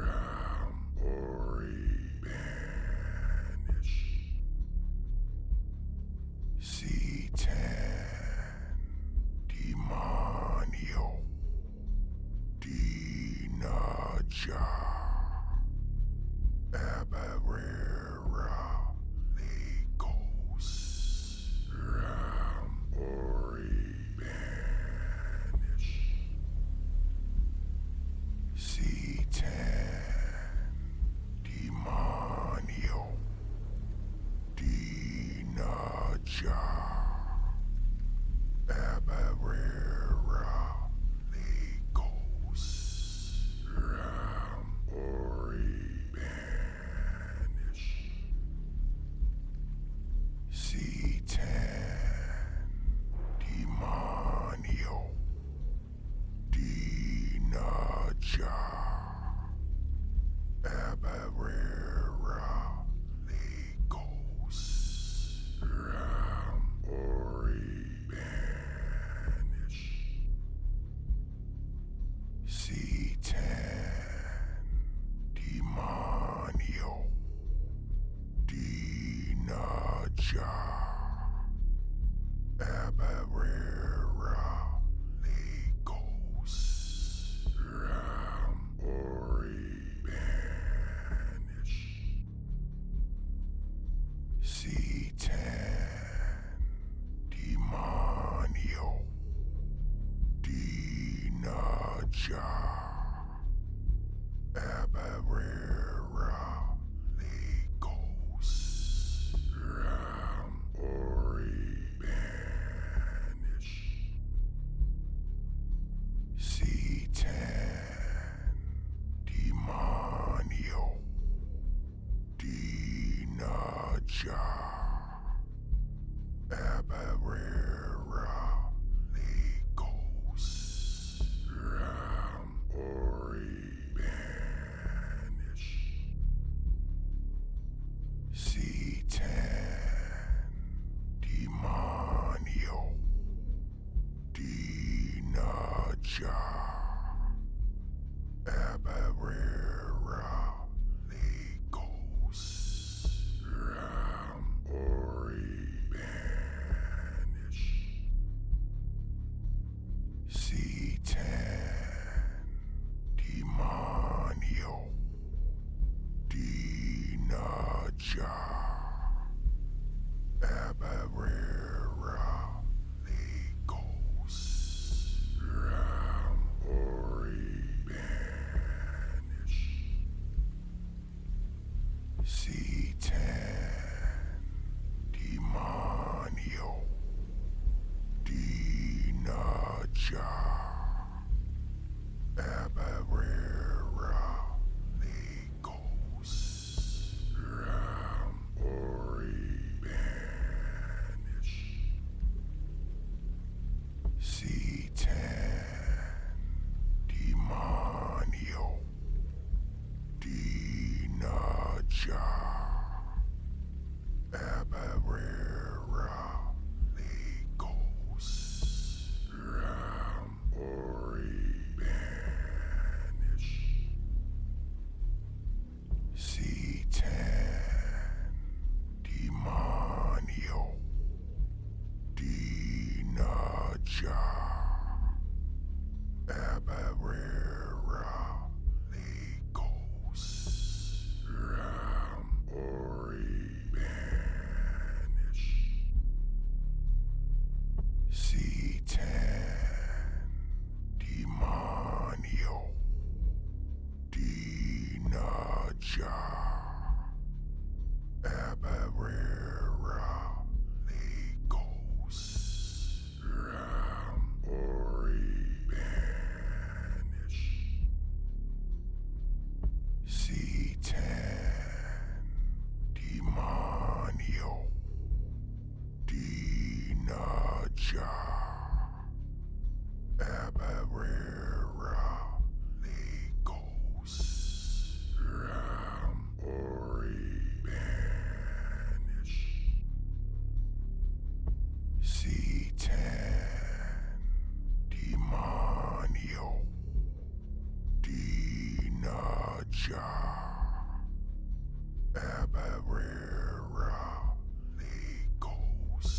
Rampori banish. C10 demonio. Dinaja. Abarera Legos. Abarera Legos Ori Banish C10 Demonio Dinaja Abarera Legos Ori Banish C10 Demonio Dinaja Abarera Legos Ori Banish C10 Demonio Dinaja Abarera Legos Ori Banish C10 Demonio Dinaja Abarera Legos Ori Banish C10 Demonio Dinaja Abarera Legos Ori Banish C10 Demonio Dinaja Abarera Legos Ori Banish C10 Demonio Dinaja Abarera Legos Ori Banish C10 Demonio Dinaja Abarera Legos Ori Banish C10 Demonio Dinaja Abarera Legos Ori Banish C10 Demonio Dinaja Abarera Legos Ori Banish C10 Demonio Dinaja Abarera Legos Ori Banish C10 Demonio Dinaja Abarera Legos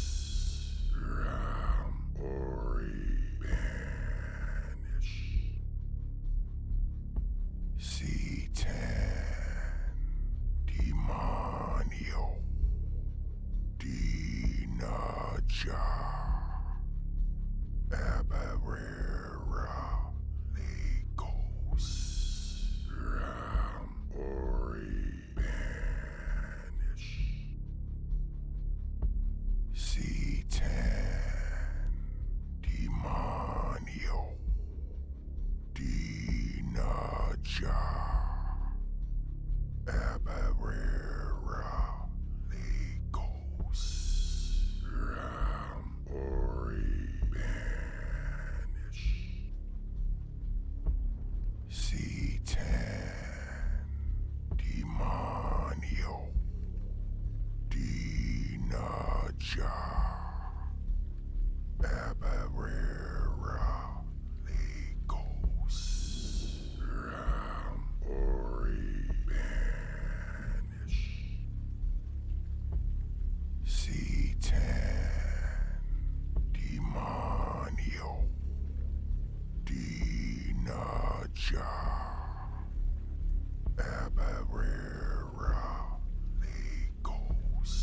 Ori Banish C10 Demonio Dinaja Abarera Legos Ori Banish C Abarera Legos Ram Ori Banish C10 Demonio Dinaja Abarera Legos Ram Ori Banish C10 Demonio Dinaja Abarera Legos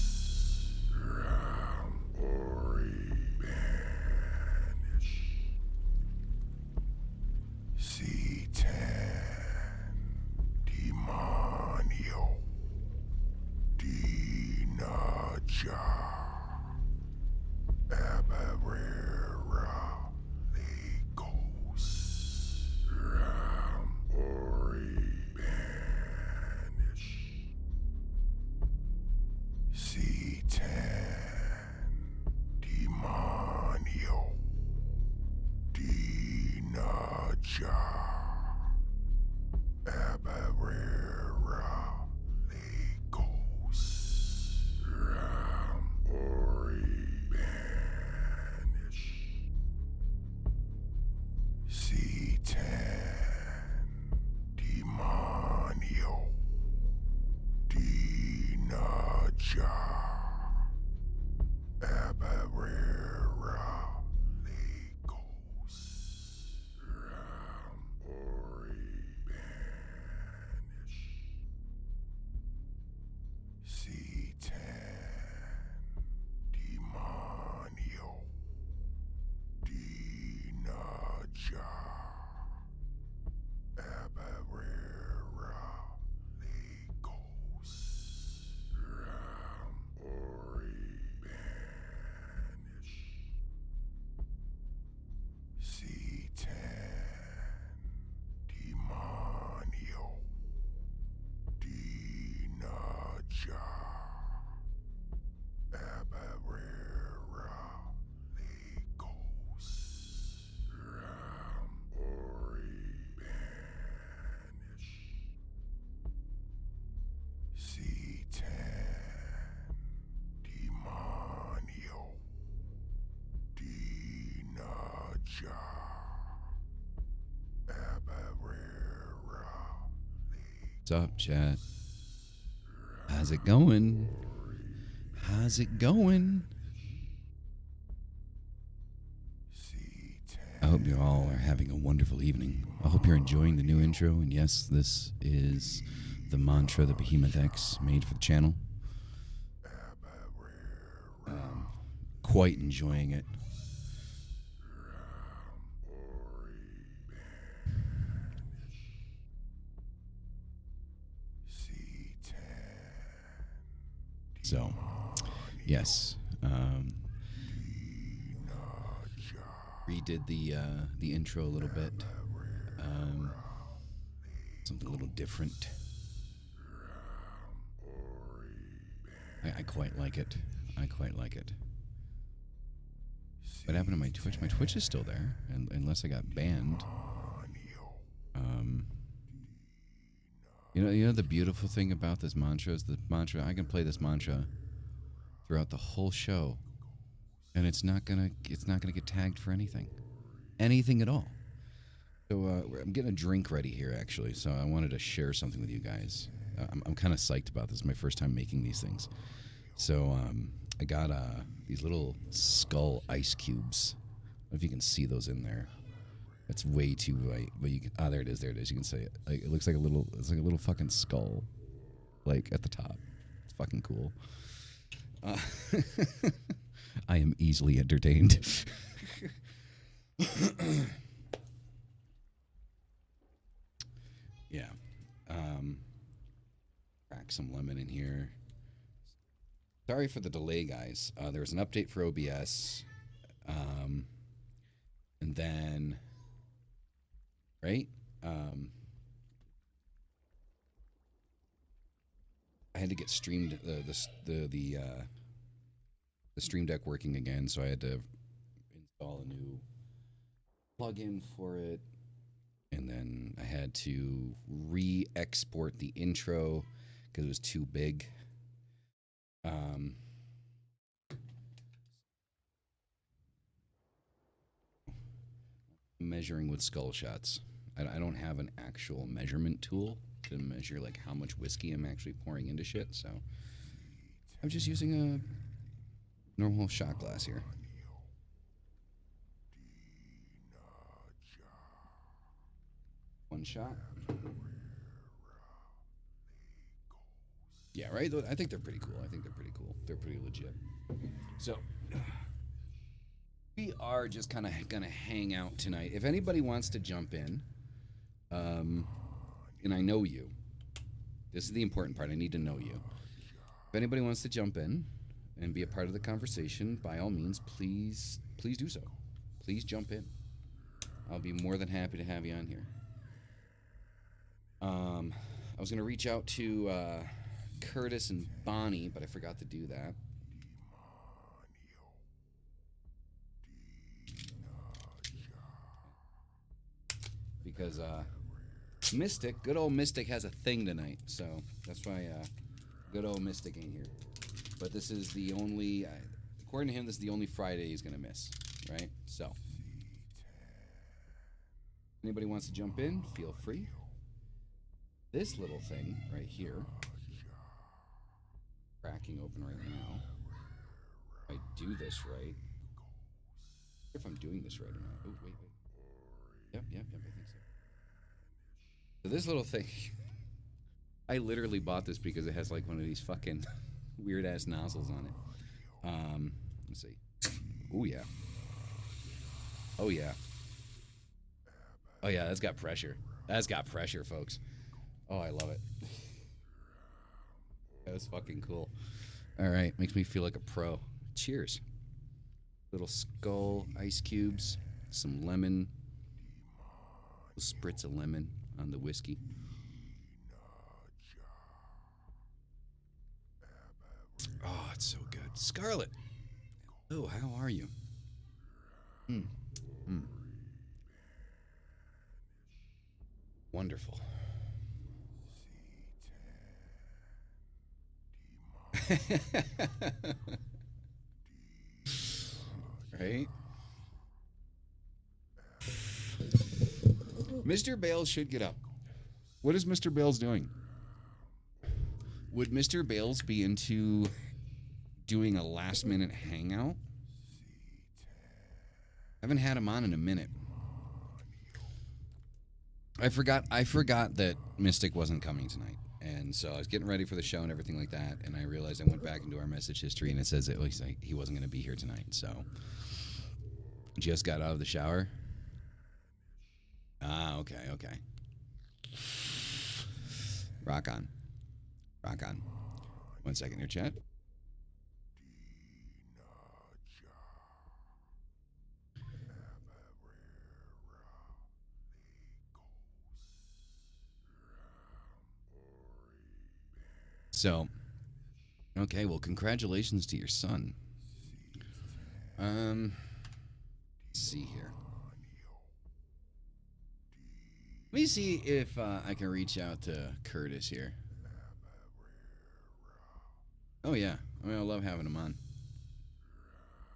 Ram Ori Banish C10 Demonio Dinaja Abarera Legos Ram Ori Banish C10 Demonio Dinaja Abarera Legos Ram Ori Banish C10 Demonio Dinaja Abarera Legos Ram Ori Banish C10 Demonio Dinaja Abarera Legos Ram Ori Banish C10 Demonio Dinaja Abarera Legos Ram Ori Banish C10 Demonio Dinaja Abarera What's up, chat? How's it going? How's it going? I hope you all are having a wonderful evening. I hope you're enjoying the new intro. And yes, this is the mantra that Behemoth X made for the channel. Quite enjoying it. So, yes, redid the intro a little bit. Something a little different. I quite like it. I quite like it. What happened to my Twitch? My Twitch is still there, unless I got banned. You know the beautiful thing about this mantra is the mantra. I can play this mantra throughout the whole show, and it's not gonna get tagged for anything at all. So I'm getting a drink ready here, actually. So I wanted to share something with you guys. I'm kind of psyched about this. It's my first time making these things. So I got these little skull ice cubes. I don't know if you can see those in there. It's way too light, but you can. Ah, there it is. There it is. You can see it. Like, it looks like a little. It's like a little fucking skull, like at the top. It's fucking cool. I am easily entertained. Yeah. Crack some lemon in here. Sorry for the delay, guys. There was an update for OBS, and then, right? I had to get the Stream Deck working again, so I had to install a new plugin for it, and then I had to re-export the intro because it was too big. Um, Measuring with skull shots. I don't have an actual measurement tool to measure like how much whiskey I'm actually pouring into shit, so I'm just using a normal shot glass here. One shot. Yeah, right? I think they're pretty cool. They're pretty legit. So, we are just kind of going to hang out tonight. If anybody wants to jump in, and I know you, this is the important part. I need to know you. If anybody wants to jump in and be a part of the conversation, by all means, please do so. Please jump in. I'll be more than happy to have you on here. I was going to reach out to Curtis and Bonnie, but I forgot to do that. Because Mystic, good old Mystic, has a thing tonight, so that's why good old Mystic ain't here. But this is the only, according to him, this is the only Friday he's going to miss, right? So, anybody wants to jump in, feel free. This little thing right here, cracking open right now. If I do this right, if I'm doing this right or not. Oh, wait. Yep, I think so. So this little thing, I literally bought this because it has like one of these fucking weird ass nozzles on it. Let's see. Oh yeah. Oh yeah. Oh yeah, that's got pressure. That's got pressure, folks. Oh, I love it. That's fucking cool. All right, makes me feel like a pro. Cheers. Little skull, ice cubes, some lemon, a spritz of lemon on the whiskey. Oh, it's so good. Scarlett. Oh, how are you? Wonderful. Right? Mr. Bales should get up. What is Mr. Bales doing? Would Mr. Bales be into doing a last minute hangout? I haven't had him on in a minute. I forgot that Mystic wasn't coming tonight. And so I was getting ready for the show and everything like that, and I realized I went back into our message history and it says that he wasn't going to be here tonight. So just got out of the shower. Ah, okay. Rock on. 1 second here, chat. So, okay, well, congratulations to your son. Let's see here. Let me see if I can reach out to Curtis here. Oh, yeah. I mean, I love having him on.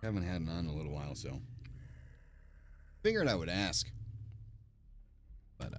Haven't had him on in a little while, so figured I would ask. But,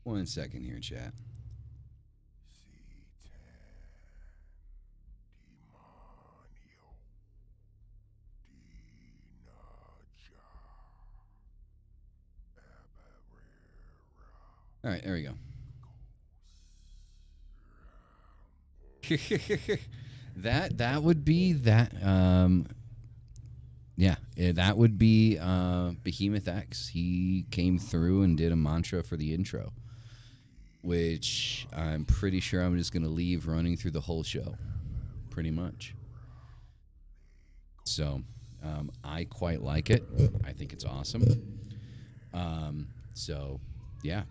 1 second here, chat. All right, there we go. That would be that. Yeah, that would be Behemoth X. He came through and did a mantra for the intro, which I'm pretty sure I'm just going to leave running through the whole show, pretty much. So I quite like it. I think it's awesome. So, yeah.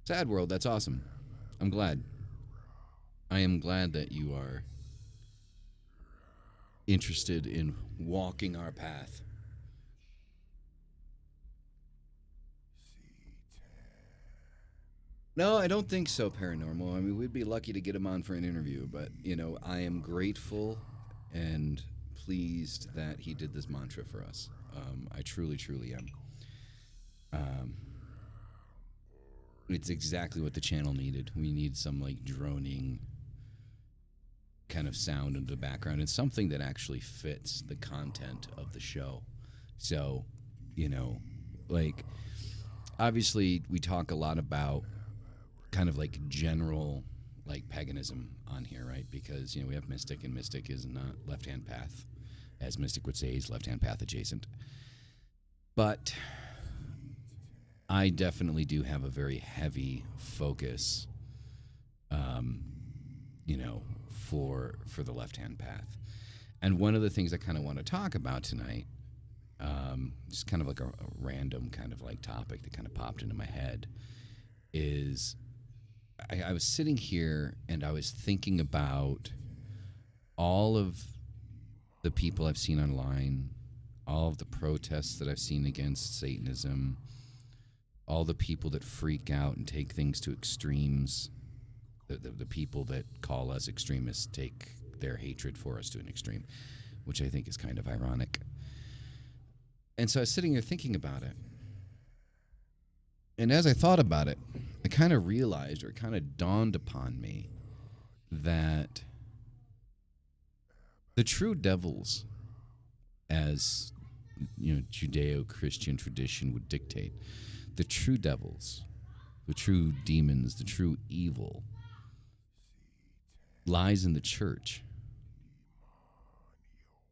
Sad world, that's awesome. I'm glad. I am glad that you are interested in walking our path. No, I don't think so, Paranormal. I mean, we'd be lucky to get him on for an interview, but, I am grateful and pleased that he did this mantra for us. I truly, truly am. Um, it's exactly what the channel needed. We need some, like, droning kind of sound in the background. It's something that actually fits the content of the show. So, you know, like, obviously, we talk a lot about kind of like general like paganism on here, right? Because we have mystic, and mystic is not left hand path, as mystic would say, is left hand path adjacent. But I definitely do have a very heavy focus, for the left hand path. And one of the things I kind of want to talk about tonight, just kind of like a random kind of like topic that kind of popped into my head, is I was sitting here and I was thinking about all of the people I've seen online, all of the protests that I've seen against Satanism, all the people that freak out and take things to extremes, the people that call us extremists take their hatred for us to an extreme, which I think is kind of ironic. And so I was sitting here thinking about it. And as I thought about it, I kind of realized, or it kind of dawned upon me, that the true devils, as Judeo-Christian tradition would dictate, the true devils, the true demons, the true evil, lies in the church.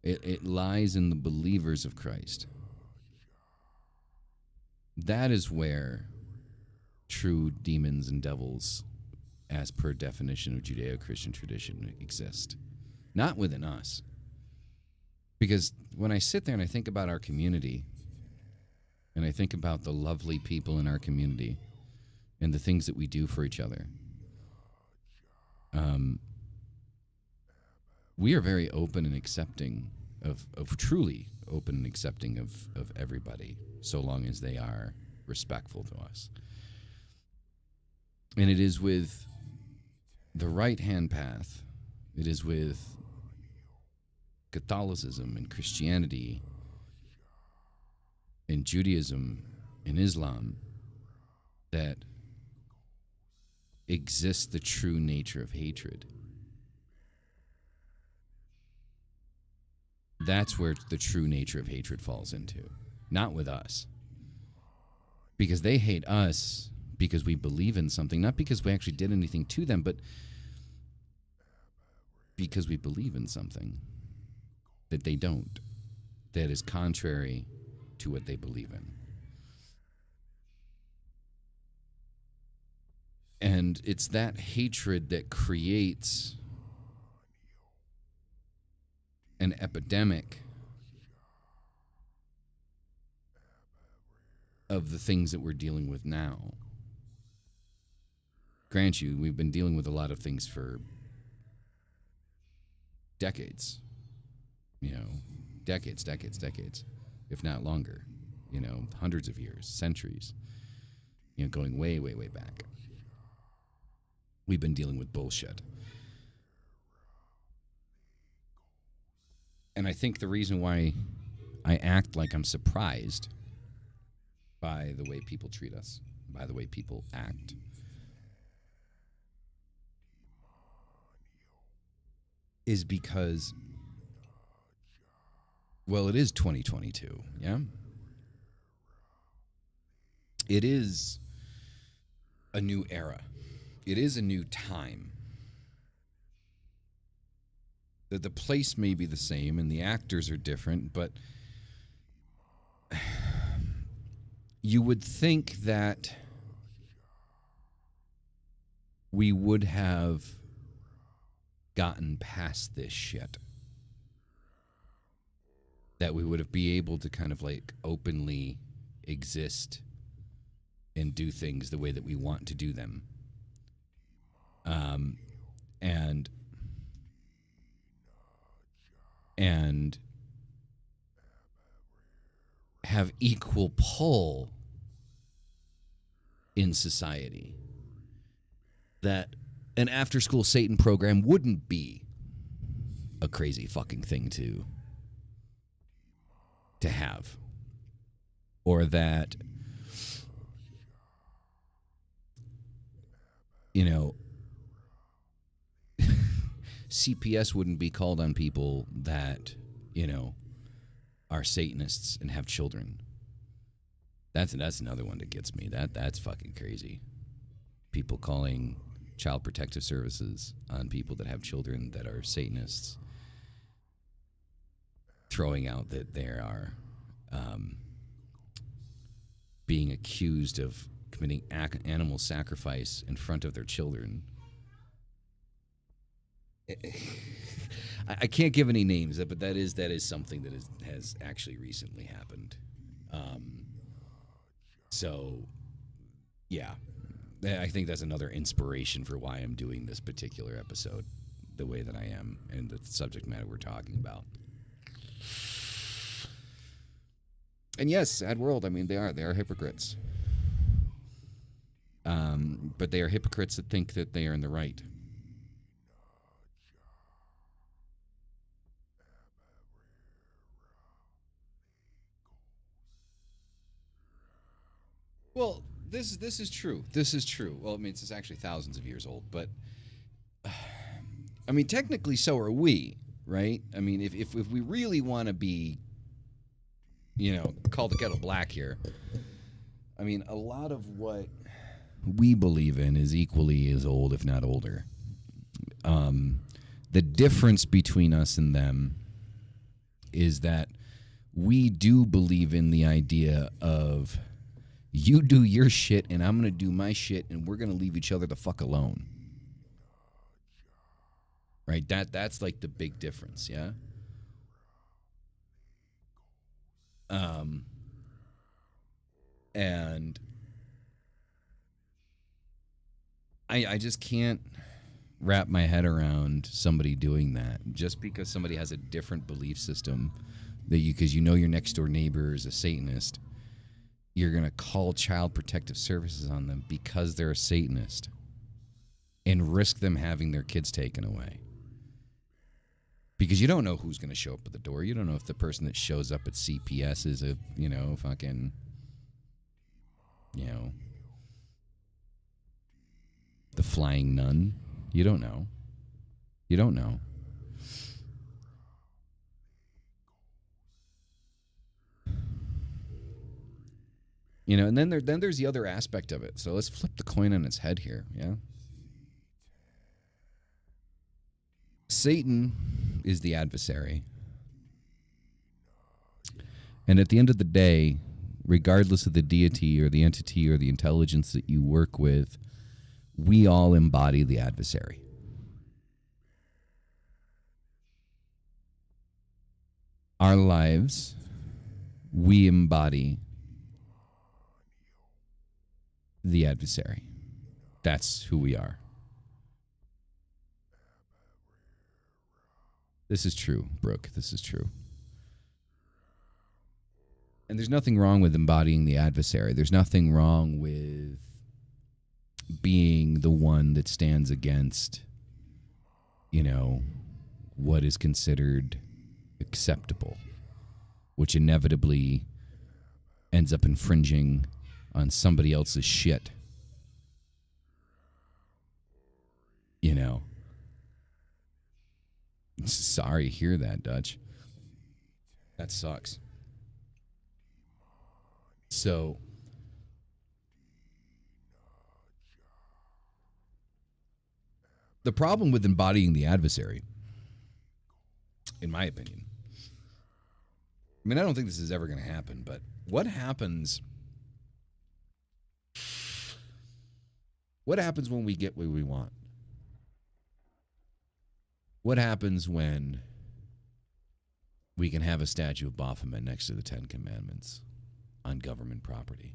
It lies in the believers of Christ. That is where true demons and devils, as per definition of Judeo-Christian tradition, exist. Not within us. Because when I sit there and I think about our community, and I think about the lovely people in our community, and the things that we do for each other, we are very open and accepting of truly open and accepting of everybody, so long as they are respectful to us. And it is with the right hand path, it is with Catholicism and Christianity and Judaism and Islam that exists the true nature of hatred. That's where the true nature of hatred falls into, not with us. Because they hate us because we believe in something, not because we actually did anything to them, but because we believe in something that they don't, that is contrary to what they believe in. And it's that hatred that creates an epidemic of the things that we're dealing with now. Grant you, we've been dealing with a lot of things for decades. Decades, if not longer. Hundreds of years, centuries. Going way, way, way back. We've been dealing with bullshit. And I think the reason why I act like I'm surprised by the way people treat us, by the way people act, is because, well, it is 2022, yeah? It is a new era. It is a new time. The place may be the same and the actors are different, but you would think that we would have gotten past this shit. That we would have be able to kind of like openly exist and do things the way that we want to do them. And have equal pull in society. That an after school Satan program wouldn't be a crazy fucking thing to have. Or that, you know, CPS wouldn't be called on people that, you know, are Satanists and have children. That's another one that gets me. That's fucking crazy. People calling child protective services on people that have children that are Satanists, throwing out that they are being accused of committing animal sacrifice in front of their children. I can't give any names, but that is something that has actually recently happened. So, yeah, I think that's another inspiration for why I'm doing this particular episode the way that I am and the subject matter we're talking about. And yes, sad world. I mean, they are hypocrites. But they are hypocrites that think that they are in the right. Well, this is true. This is true. Well, I mean, it's actually thousands of years old, but I mean, technically, so are we, right? I mean, if we really want to be, you know, call the kettle black here, I mean, a lot of what we believe in is equally as old, if not older. The difference between us and them is that we do believe in the idea of you do your shit and I'm going to do my shit and we're going to leave each other the fuck alone. Right? That's like the big difference, yeah? And I just can't wrap my head around somebody doing that just because somebody has a different belief system that because you know your next door neighbor is a Satanist, you're going to call child protective services on them because they're a Satanist and risk them having their kids taken away. Because you don't know who's going to show up at the door. You don't know if the person that shows up at CPS is a, you know, fucking, you know, the flying nun. You don't know. You don't know. You know, and then there's the other aspect of it. So let's flip the coin on its head here, yeah? Satan is the adversary. And at the end of the day, regardless of the deity or the entity or the intelligence that you work with, we all embody the adversary. Our lives, we embody the adversary. That's who we are. This is true, Brooke. This is true. And there's nothing wrong with embodying the adversary. There's nothing wrong with being the one that stands against, you know, what is considered acceptable, which inevitably ends up infringing on somebody else's shit. You know, Sorry to hear that, Dutch. That sucks. So, the problem with embodying the adversary, in my opinion, I mean, I don't think this is ever going to happen, but what happens? What happens when we get what we want? What happens when we can have a statue of Baphomet next to the Ten Commandments on government property?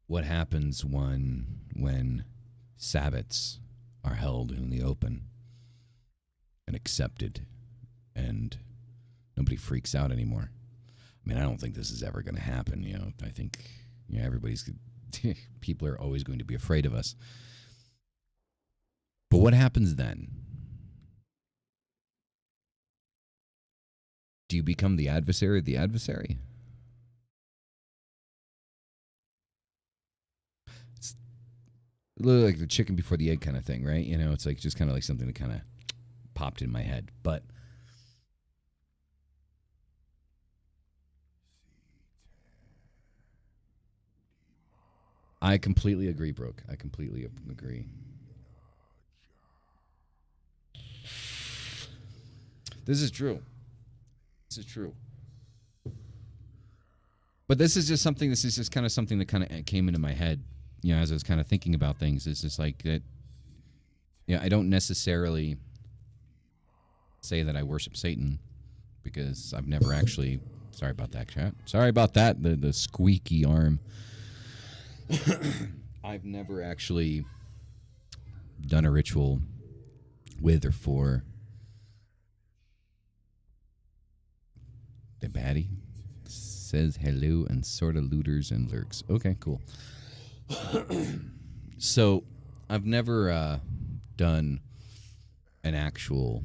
What happens when Sabbats are held in the open and accepted and nobody freaks out anymore? I mean, I don't think this is ever going to happen. I think everybody's people are always going to be afraid of us. But what happens then? Do you become the adversary of the adversary? It's a little like the chicken before the egg kind of thing, right? It's like just kind of like something that kind of popped in my head. But I completely agree, Brooke. I completely agree. This is true. This is true. But this is just kind of something that kind of came into my head, as I was kind of thinking about things. It's just like that, I don't necessarily say that I worship Satan because I've never actually, sorry about that, chat. Sorry about that, the squeaky arm. I've never actually done a ritual with or for the baddie. Says hello and sort of looters and lurks. Okay, cool. So I've never done an actual,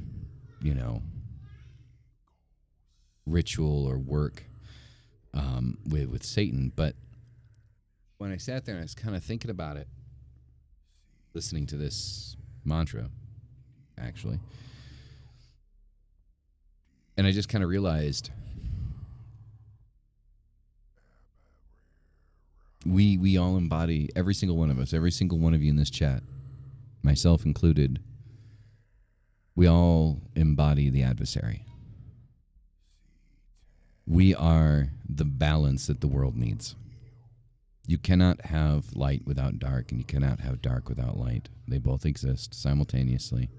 ritual or work with Satan, but when I sat there and I was kind of thinking about it, listening to this mantra, actually, and I just kind of realized we all embody, every single one of us, every single one of you in this chat, myself included, we all embody the adversary. We are the balance that the world needs. You cannot have light without dark, and you cannot have dark without light. They both exist simultaneously,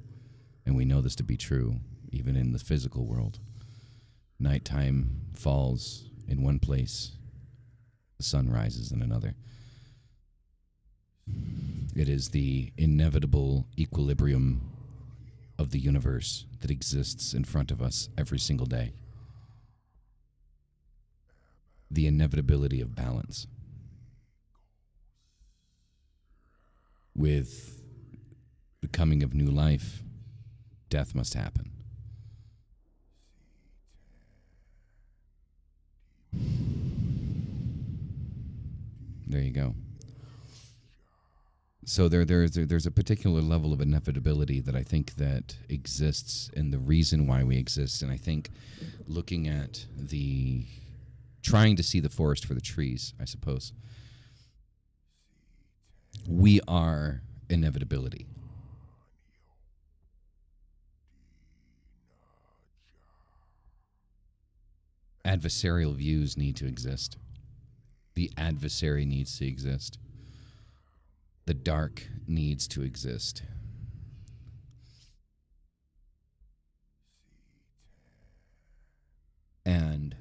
and we know this to be true, even in the physical world. Nighttime falls in one place, the sun rises in another. It is the inevitable equilibrium of the universe that exists in front of us every single day. The inevitability of balance. With the coming of new life, death must happen. There you go. So there's a particular level of inevitability that I think that exists, and the reason why we exist. And I think looking at trying to see the forest for the trees, I suppose. We are inevitability. Adversarial views need to exist. The adversary needs to exist. The dark needs to exist. And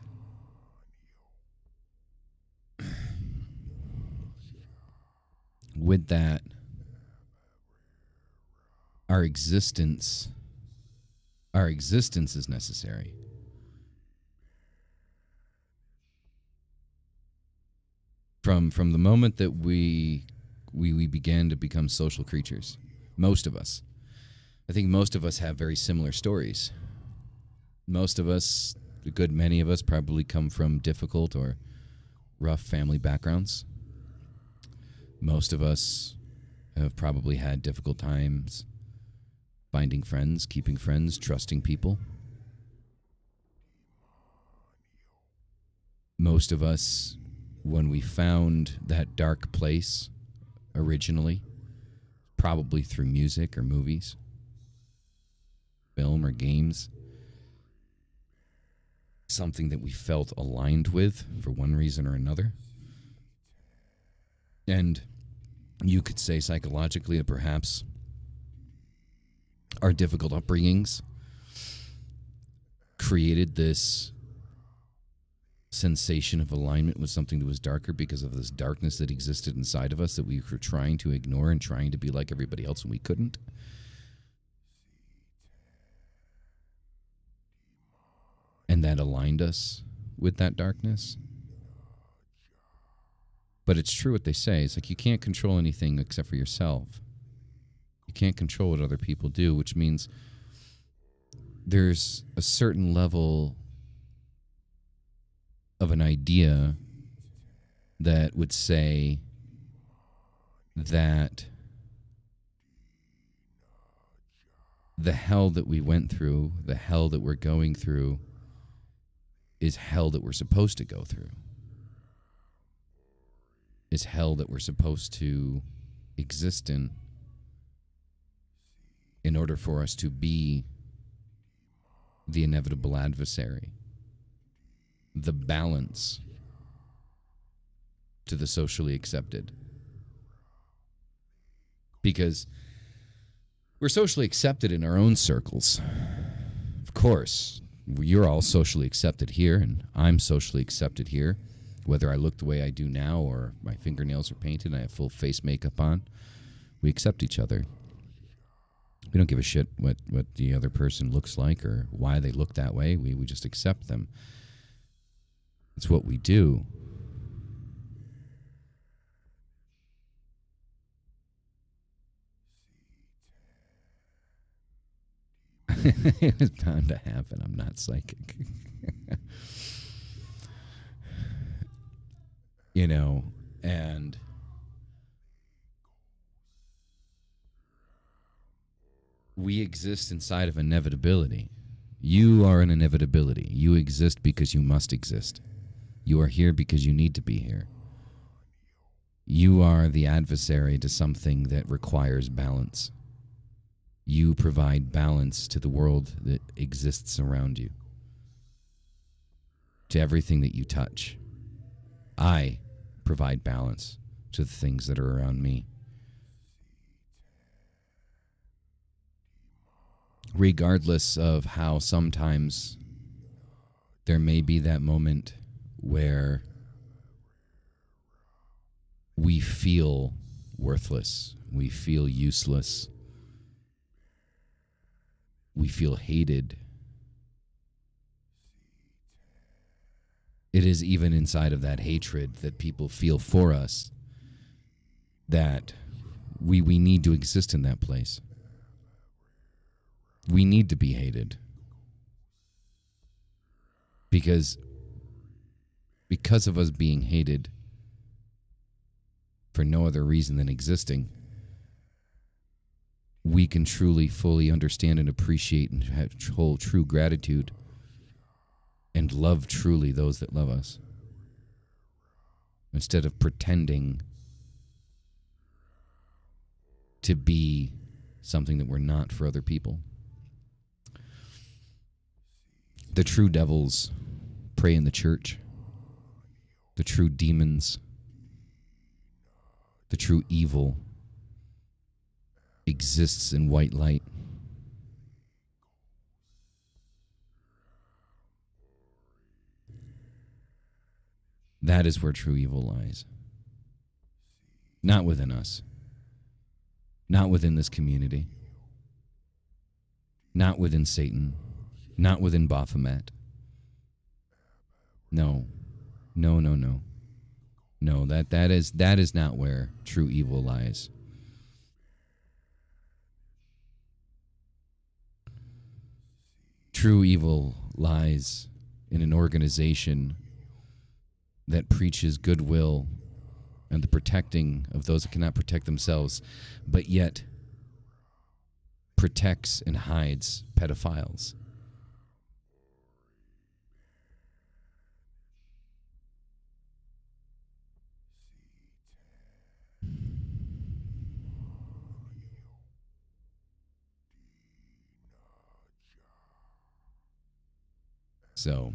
with that, our existence is necessary. From the moment that we began to become social creatures, most of us, I think most of us have very similar stories. Most of us, a good many of us, probably come from difficult or rough family backgrounds. Most of us have probably had difficult times finding friends, keeping friends, trusting people. Most of us, when we found that dark place originally, probably through music or movies, film or games, something that we felt aligned with for one reason or another. And you could say psychologically that perhaps our difficult upbringings created this sensation of alignment with something that was darker because of this darkness that existed inside of us that we were trying to ignore and trying to be like everybody else and we couldn't. And that aligned us with that darkness. But it's true what they say. It's like you can't control anything except for yourself. You can't control what other people do, which means there's a certain level of an idea that would say that the hell that we went through, the hell that we're going through, is hell that we're supposed to go through. It's hell that we're supposed to exist in order for us to be the inevitable adversary, the balance to the socially accepted. Because we're socially accepted in our own circles. Of course, you're all socially accepted here, and I'm socially accepted here. Whether I look the way I do now or my fingernails are painted and I have full face makeup on, we accept each other. We don't give a shit what the other person looks like or why they look that way. We just accept them. It's what we do. It was bound to happen. I'm not psychic. And we exist inside of inevitability. You are an inevitability. You exist because you must exist. You are here because you need to be here. You are the adversary to something that requires balance. You provide balance to the world that exists around you, to everything that you touch. I provide balance to the things that are around me. Regardless of how sometimes there may be that moment where we feel worthless, we feel useless, we feel hated. It is even inside of that hatred that people feel for us that we need to exist in that place. We need to be hated. Because of us being hated for no other reason than existing, we can truly, fully understand and appreciate and hold true gratitude and love truly those that love us, instead of pretending to be something that we're not for other people. The true devils pray in the church. The true demons, the true evil exists in white light. That is where true evil lies. Not within us. Not within this community. Not within Satan. Not within Baphomet. No. No, no, no. No, that is not where true evil lies. True evil lies in an organization that preaches goodwill and the protecting of those that cannot protect themselves, but yet protects and hides pedophiles. So,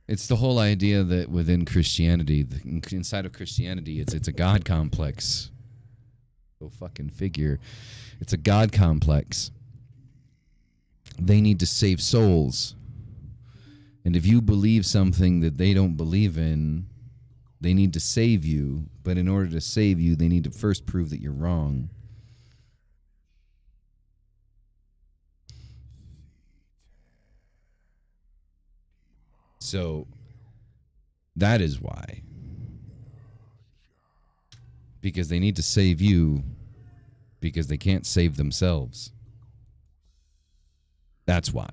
it's the whole idea that within Christianity, inside of Christianity, it's a God complex. Go fucking figure. It's a God complex. They need to save souls. And if you believe something that they don't believe in, they need to save you. But in order to save you, they need to first prove that you're wrong. So that is why. Because they need to save you because they can't save themselves. That's why.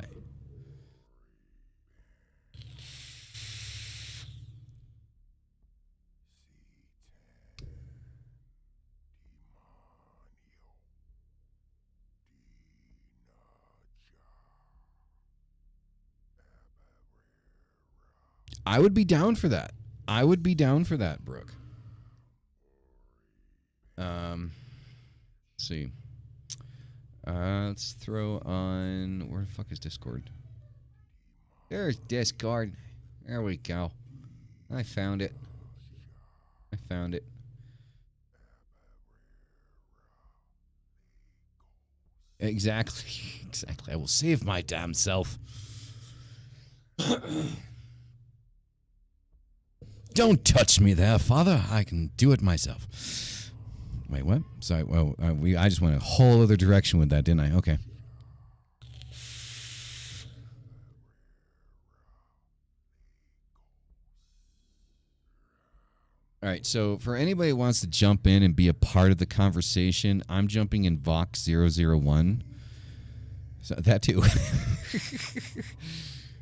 I would be down for that. I would be down for that, Brooke. Let's see. Let's throw on. Where the fuck is Discord? There's Discord. There we go. I found it. I found it. Exactly. Exactly. I will save my damn self. Don't touch me there, Father. I can do it myself. Wait, what? Sorry. Well, I just went a whole other direction with that, didn't I? Okay. All right. So for anybody who wants to jump in and be a part of the conversation, I'm jumping in Vox001. So that too.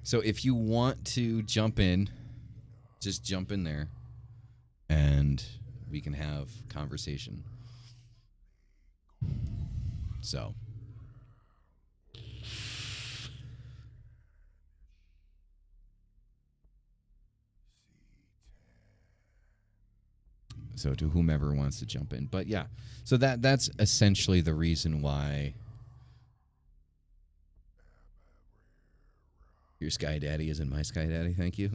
So if you want to jump in, just jump in there and we can have conversation. So to whomever wants to jump in. But yeah. So that's essentially the reason why your Sky Daddy isn't my Sky Daddy, thank you.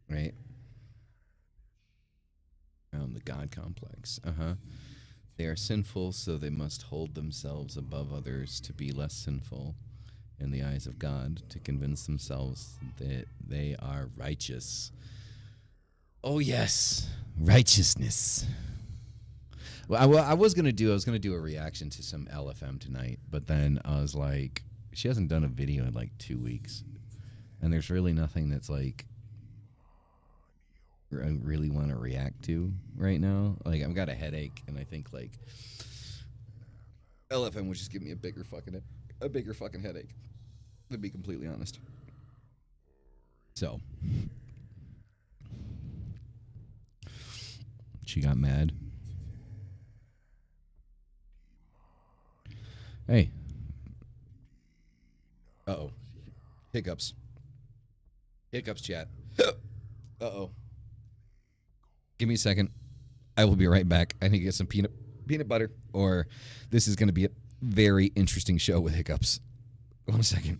Right? The God complex. They are sinful, so they must hold themselves above others to be less sinful in the eyes of God, to convince themselves that they are righteous. Oh yes, righteousness. Well, I was gonna do a reaction to some LFM tonight, but then I was like, she hasn't done a video in like 2 weeks, and there's really nothing that's like I really want to react to right now. Like I've got a headache, and I think like LFM would just give me a bigger fucking headache. To be completely honest. So she got mad. Hey. Uh-oh. Hiccups. Hiccups, chat. Uh-oh. Give me a second. I will be right back. I need to get some peanut butter, or this is going to be a very interesting show with hiccups. 1 second.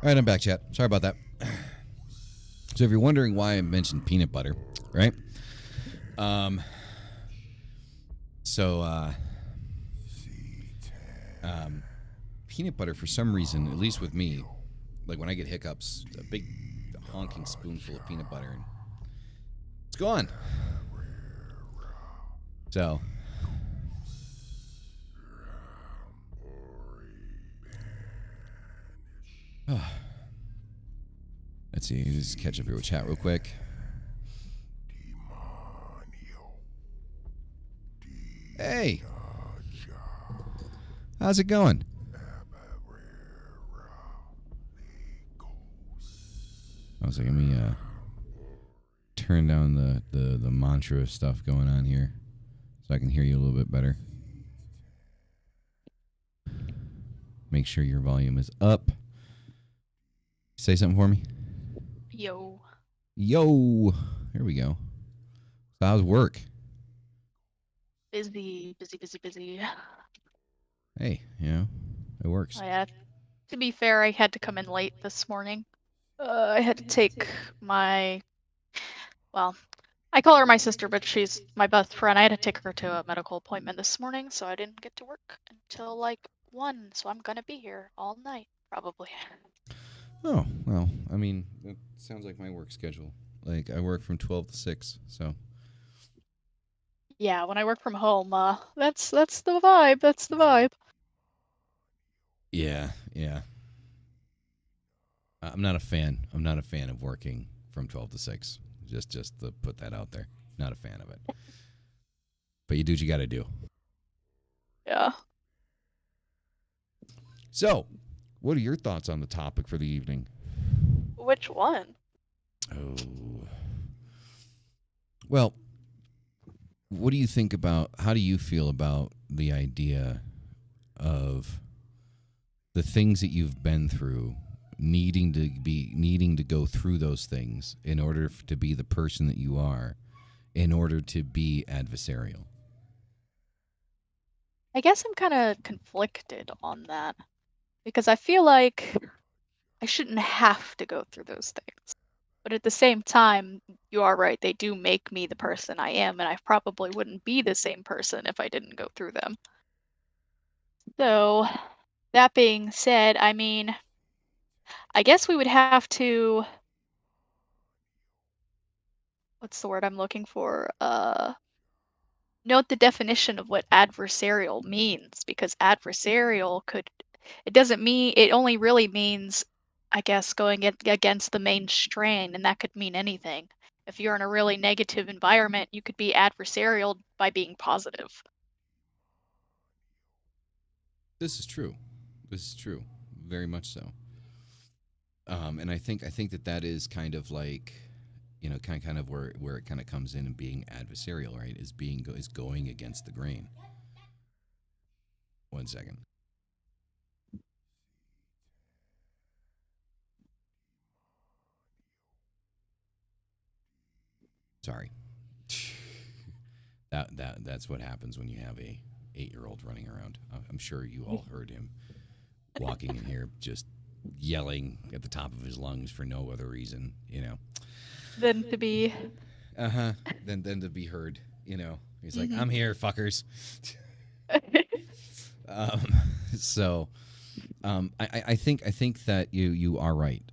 All right, I'm back, chat. Sorry about that. So if you're wondering why I mentioned peanut butter, right? Um, so peanut butter, for some reason, at least with me, like when I get hiccups, a big honking spoonful of peanut butter and it's gone. So let's see, just catch up here with chat real quick. Hey, how's it going? I was like, let me turn down the mantra stuff going on here so I can hear you a little bit better. Make sure your volume is up. Say something for me. Yo. Yo. Here we go. So how's work? Busy. Hey, it works. To be fair, I had to come in late this morning. I had to take my, well, I call her my sister, but she's my best friend. I had to take her to a medical appointment this morning, so I didn't get to work until like 1, so I'm gonna be here all night, probably. Oh, well, I mean, it sounds like my work schedule. Like, I work from 12 to 6, so. Yeah, when I work from home, that's the vibe. That's the vibe. Yeah. I'm not a fan. I'm not a fan of working from 12 to 6. Just to put that out there. Not a fan of it. But you do what you got to do. Yeah. So, what are your thoughts on the topic for the evening? Which one? Oh. Well, what do you think about, how do you feel about the idea of the things that you've been through, needing to go through those things in order to be the person that you are, in order to be adversarial? I guess I'm kind of conflicted on that because I feel like I shouldn't have to go through those things. But at the same time, you are right. They do make me the person I am, and I probably wouldn't be the same person if I didn't go through them. So, that being said, I mean, I guess we would have to, what's the word I'm looking for? Note the definition of what adversarial means, because adversarial it doesn't mean, it only really means, I guess, going against the main strain, and that could mean anything. If you're in a really negative environment, you could be adversarial by being positive. This is true. Very much so. And I think that is kind of like, kind of where it kind of comes in and being adversarial, right? Is going against the grain. 1 second. Sorry. That's what happens when you have a 8-year-old running around. I'm sure you all heard him walking in here just yelling at the top of his lungs for no other reason, Than to be. Than to be heard, He's like, I'm here, fuckers. So, I think that you are right.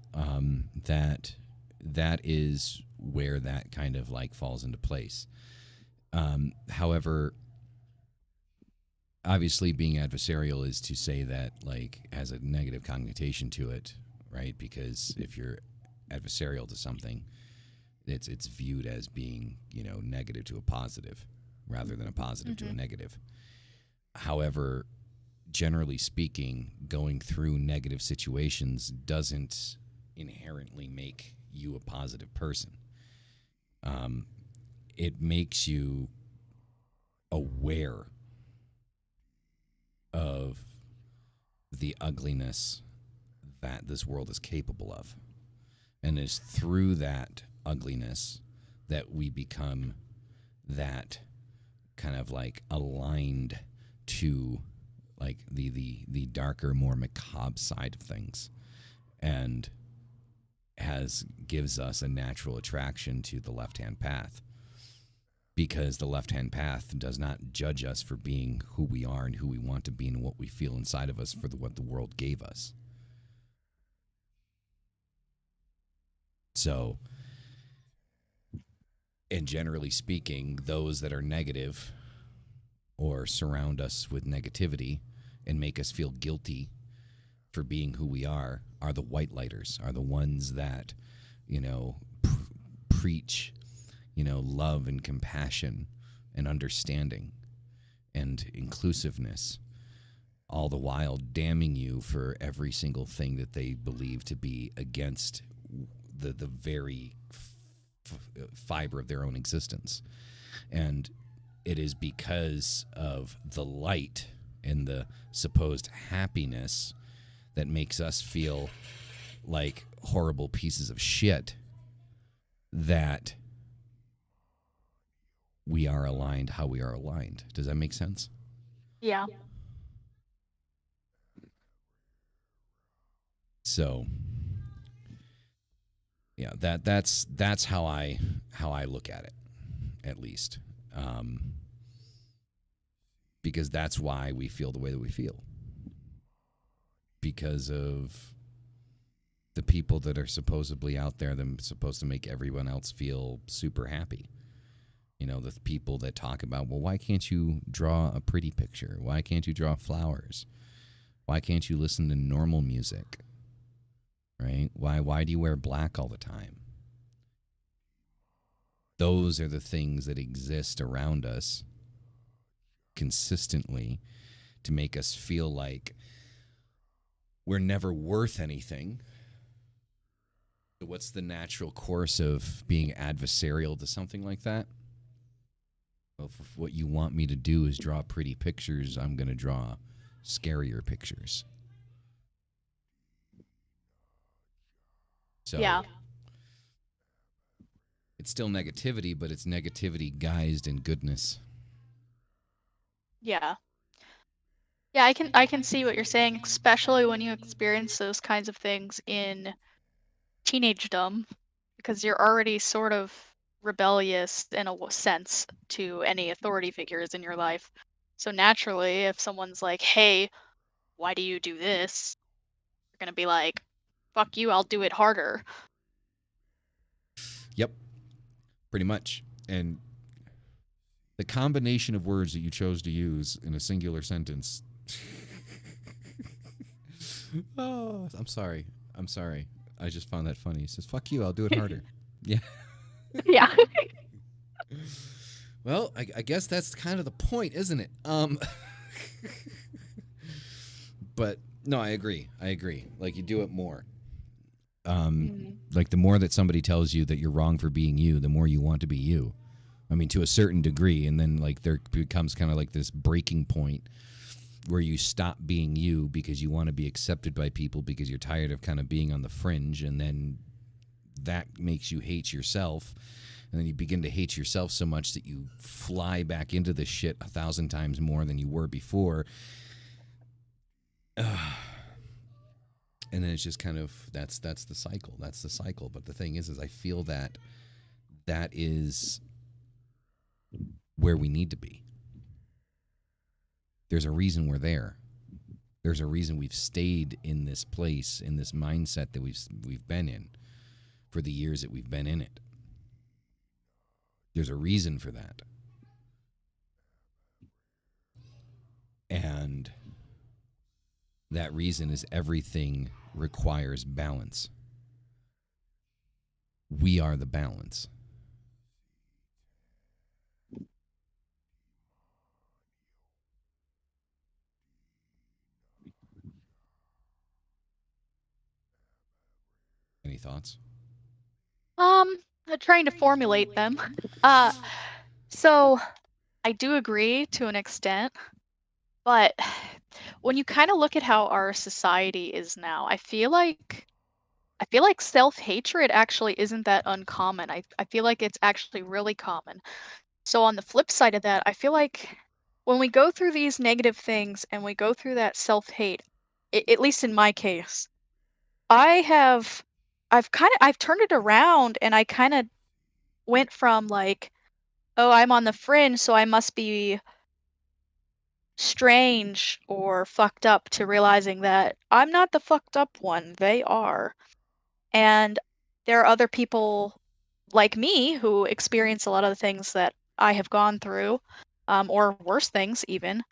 That is where that kind of like falls into place. However, obviously being adversarial is to say that like has a negative connotation to it, right? Because if you're adversarial to something, it's viewed as being, negative to a positive rather than a positive to a negative. However, generally speaking, going through negative situations doesn't inherently make you a positive person. It makes you aware of the ugliness that this world is capable of. And it's through that ugliness that we become that kind of like aligned to like the darker, more macabre side of things. and gives us a natural attraction to the left-hand path, because the left-hand path does not judge us for being who we are and who we want to be and what we feel inside of us for what the world gave us. So, and generally speaking, those that are negative or surround us with negativity and make us feel guilty for being who we are the white lighters, are the ones that, preach, love and compassion and understanding and inclusiveness, all the while damning you for every single thing that they believe to be against the very fiber of their own existence. And it is because of the light and the supposed happiness that makes us feel like horrible pieces of shit that we are aligned how we are aligned. Does that make sense? Yeah. So yeah, that's how I look at it, at least, because that's why we feel the way that we feel, because of the people that are supposedly out there that are supposed to make everyone else feel super happy. The people that talk about, well, why can't you draw a pretty picture? Why can't you draw flowers? Why can't you listen to normal music? Right? Why do you wear black all the time? Those are the things that exist around us consistently to make us feel like we're never worth anything. So what's the natural course of being adversarial to something like that? Well, if what you want me to do is draw pretty pictures, I'm going to draw scarier pictures. So Yeah. it's still negativity, but it's negativity guised in goodness. Yeah. Yeah, I can see what you're saying, especially when you experience those kinds of things in teenagedom, because you're already sort of rebellious in a sense to any authority figures in your life. So naturally, if someone's like, "Hey, why do you do this?" You're gonna be like, "Fuck you, I'll do it harder." Yep, pretty much. And the combination of words that you chose to use in a singular sentence. Oh, I'm sorry. I just found that funny. He says, "Fuck you, I'll do it harder." Yeah. Yeah. Well, I guess that's kind of the point, isn't it? But no, I agree. Like, you do it more. Like, the more that somebody tells you that you're wrong for being you, the more you want to be you. I mean, to a certain degree, and then like there becomes kind of like this breaking point where you stop being you because you want to be accepted by people because you're tired of kind of being on the fringe, and then that makes you hate yourself, and then you begin to hate yourself so much that you fly back into the shit 1,000 times more than you were before. And then it's just kind of that's the cycle. But the thing is I feel that is where we need to be. There's a reason we're there. There's a reason we've stayed in this place, in this mindset that we've been in for the years that we've been in it. There's a reason for that. And that reason is everything requires balance. We are the balance. Any thoughts? Um, trying to formulate them. Uh, so I do agree to an extent, but when you kind of look at how our society is now, I feel like self-hatred actually isn't that uncommon. I feel like it's actually really common. So on the flip side of that, I feel like when we go through these negative things and we go through that self-hate, at least in my case, I've turned it around, and I kind of went from like, oh, I'm on the fringe, so I must be strange or fucked up, to realizing that I'm not the fucked up one. They are. And there are other people like me who experience a lot of the things that I have gone through, or worse things even,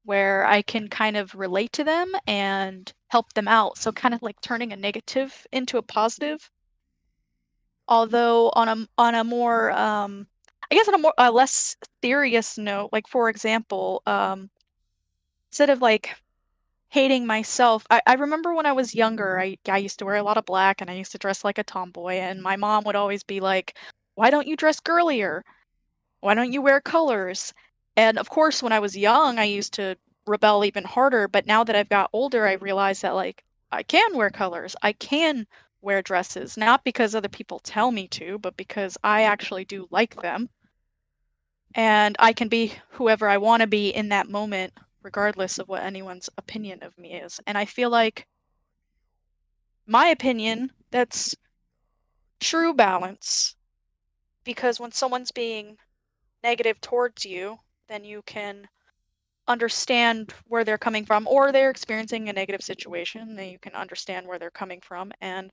where I can kind of relate to them and help them out. So kind of like turning a negative into a positive. Although on a more I guess on a more a less serious note, like for example, instead of like hating myself, I remember when I was younger, I used to wear a lot of black and I used to dress like a tomboy, and my mom would always be like, "Why don't you dress girlier? Why don't you wear colors?" And of course, when I was young, I used to rebel even harder, but now that I've got older, I realize that like I can wear colors. I can wear dresses, not because other people tell me to, but because I actually do like them. And I can be whoever I want to be in that moment, regardless of what anyone's opinion of me is. And I feel like my opinion, that's true balance, because when someone's being negative towards you, then you can understand where they're coming from, or they're experiencing a negative situation, then you can understand where they're coming from and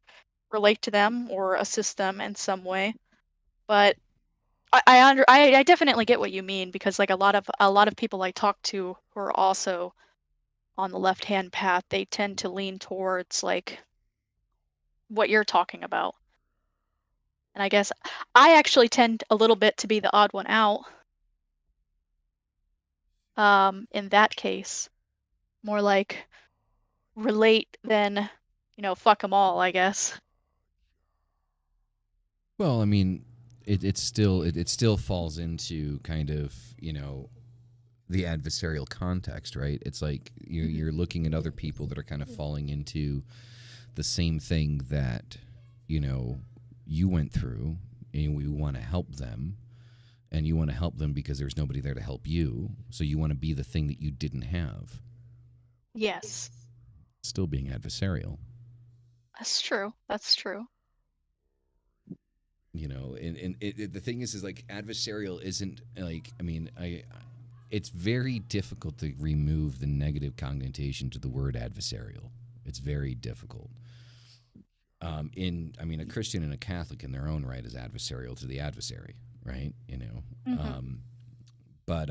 relate to them or assist them in some way. But I definitely get what you mean, because like a lot of people I talk to who are also on the left-hand path, they tend to lean towards like what you're talking about. And I guess I actually tend a little bit to be the odd one out, in that case. More like relate than, fuck them all, I guess. Well, I mean, it still falls into kind of the adversarial context, right? It's like Mhm. you're looking at other people that are kind of falling into the same thing that you know you went through, and we want to help them, and you want to help them because there's nobody there to help you, so you want to be the thing that you didn't have. Yes, Still being adversarial, that's true. That's true. and the thing is like adversarial isn't like, I mean, I it's very difficult to remove the negative connotation to the word adversarial. It's very difficult. I mean, a Christian and a Catholic in their own right is adversarial to the adversary, right? Hmm. But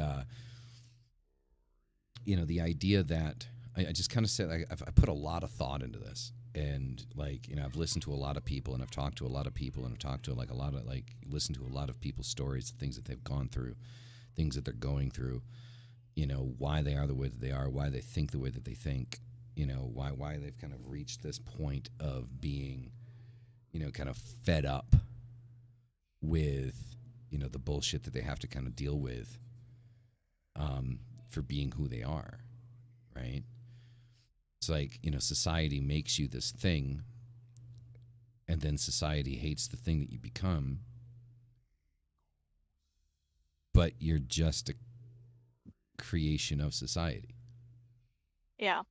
the idea that I just kind of said I put a lot of thought into this, and like I've listened to a lot of people, and I've talked to a lot of people, and I've talked to like a lot of like listened to a lot of people's stories, things that they've gone through, things that they're going through. Why they are the way that they are, why they think the way that they think. Why they've kind of reached this point of being kind of fed up with the bullshit that they have to kind of deal with, for being who they are, right? It's like society makes you this thing, and then society hates the thing that you become, but you're just a creation of society. Yeah.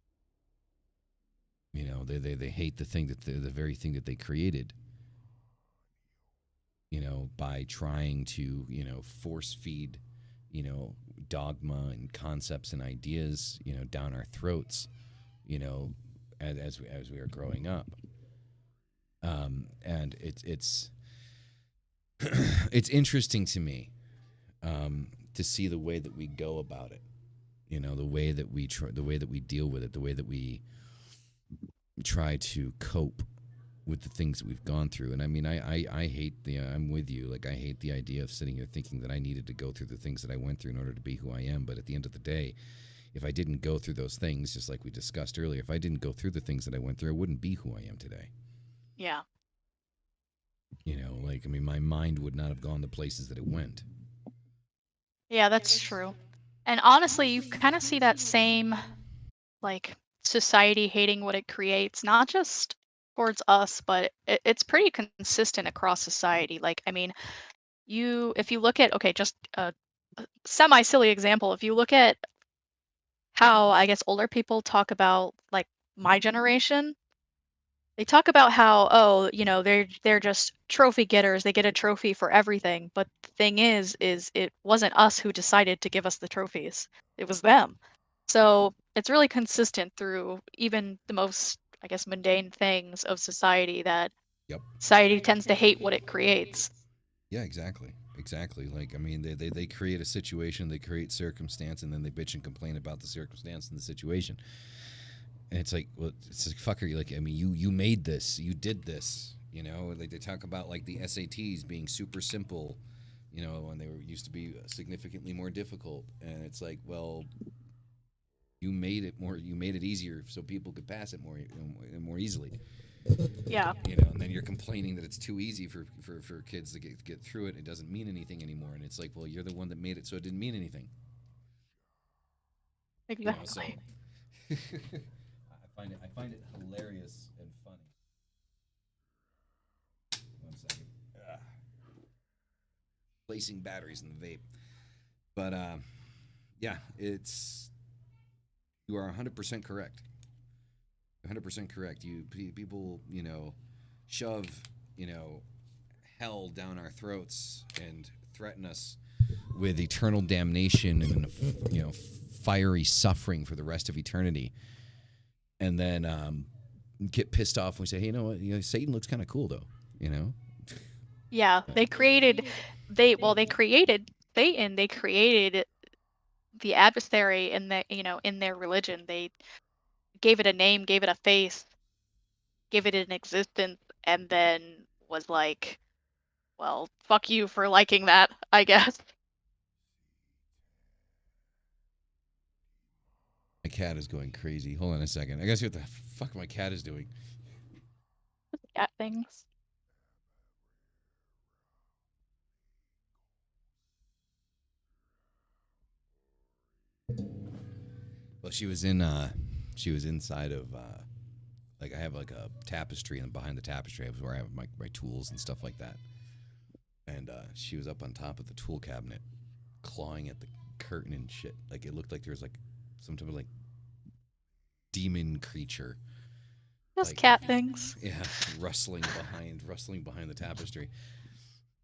They hate the thing that the very thing that they created, by trying to, force feed, you know, dogma and concepts and ideas, down our throats, you know, as we are growing up. And it's it's interesting to me, to see the way that we go about it. The way that the way that we deal with it, the way that we try to cope with the things that we've gone through. And I mean, I hate I'm with you. Like, I hate the idea of sitting here thinking that I needed to go through the things that I went through in order to be who I am. But at the end of the day, if I didn't go through those things, just like we discussed earlier, if I didn't go through the things that I went through, I wouldn't be who I am today. Yeah. Like, I mean, my mind would not have gone the places that it went. Yeah, that's true. And honestly, you kind of see that same, like, society hating what it creates, not just towards us, but it's pretty consistent across society. Like, I mean, if you look at, okay, just a semi silly example, if you look at how I guess older people talk about like my generation, They talk about how, oh, they're just trophy getters. They get a trophy for everything. But the thing is it wasn't us who decided to give us the trophies. It was them. So it's really consistent through even the most, I guess, mundane things of society that Yep. society tends to hate what it creates. Yeah, exactly. Exactly. Like, I mean, they create a situation, they create circumstance, and then they bitch and complain about the circumstance and the situation. And it's like, well, it's like, fucker. Like, I mean, you made this, you did this. You know, like they talk about like the SATs being super simple, you know, and they were used to be significantly more difficult. And it's like, well, you made it easier so people could pass it more easily. Yeah, You know, and then you're complaining that it's too easy for kids to get through it. It doesn't mean anything anymore. And it's like, well, you're the one that made it so it didn't mean anything. You know, so exactly. I find it hilarious and funny. One second. Placing batteries in the vape. But yeah, it's you are 100% correct. 100% correct. People, you know, shove, you know, hell down our throats and threaten us with eternal damnation and, you know, fiery suffering for the rest of eternity. And then get pissed off when we say, hey, you know what? You know, Satan looks kind of cool though. You know. Yeah, they created Satan. They created the adversary in in their religion. They gave it a name, gave it a face, gave it an existence, and then was like, well, fuck you for liking that, I guess. My cat is going crazy. Hold on a second. I gotta see what the fuck my cat is doing. Cat things. Well, she was inside of like I have like a tapestry, and behind the tapestry is where I have my tools and stuff like that. And she was up on top of the tool cabinet, clawing at the curtain and shit. Like it looked like there was like some type of like demon creature, Just like cat things. yeah, rustling behind the tapestry.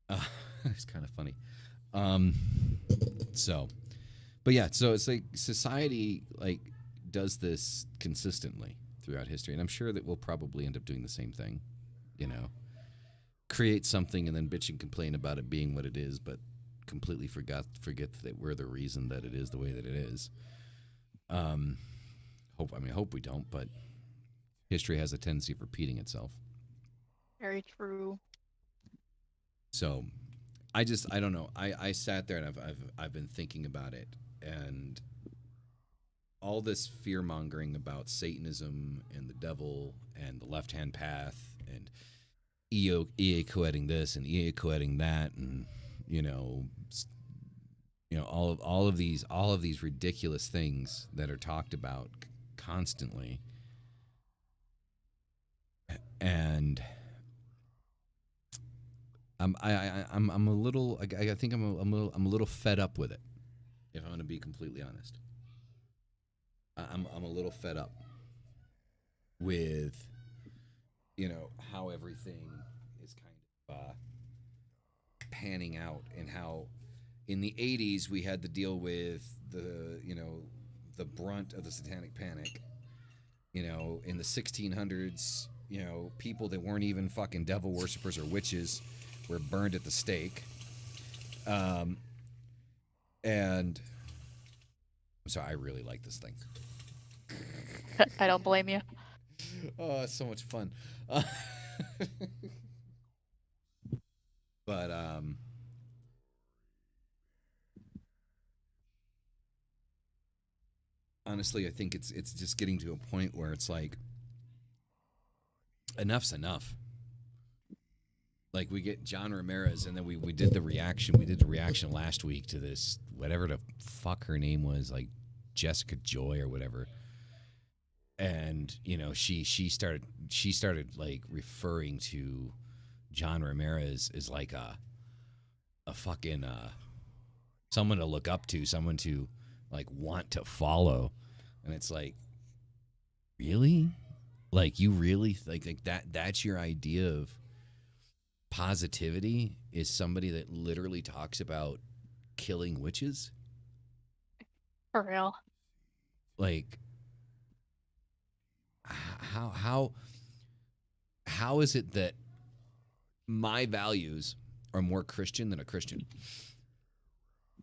Uh, it's kind of funny. Um, so, but yeah, so it's like society like does this consistently throughout history, and I'm sure that we'll probably end up doing the same thing. You know, create something and then bitch and complain about it being what it is, but completely forget that we're the reason that it is the way that it is. Um, hope we don't, but history has a tendency of repeating itself. Very true. So I don't know. I sat there and I've been thinking about it, and all this fear mongering about Satanism and the devil and the left hand path and EA coeting this and EA coeting that, and you know all of these ridiculous things that are talked about constantly. And I'm a little I think I'm a little fed up with it, if I'm going to be completely honest. I'm a little fed up with how everything is kind of panning out, and how in the 80s we had to deal with the brunt of the satanic panic. In the 1600s, people that weren't even fucking devil worshippers or witches were burned at the stake. And I'm sorry, I really like this thing. I don't blame you. Oh, it's so much fun. But honestly, I think it's just getting to a point where it's like enough's enough. Like we get John Ramirez, and then we did the reaction. We did the reaction last week to this whatever the fuck her name was, like Jessica Joy or whatever. And she started like referring to John Ramirez as like a fucking someone to look up to, someone to like want to follow. And it's like, really? Like you really like that that's your idea of positivity is somebody that literally talks about killing witches? For real. Like how how is it that my values are more Christian than a Christian?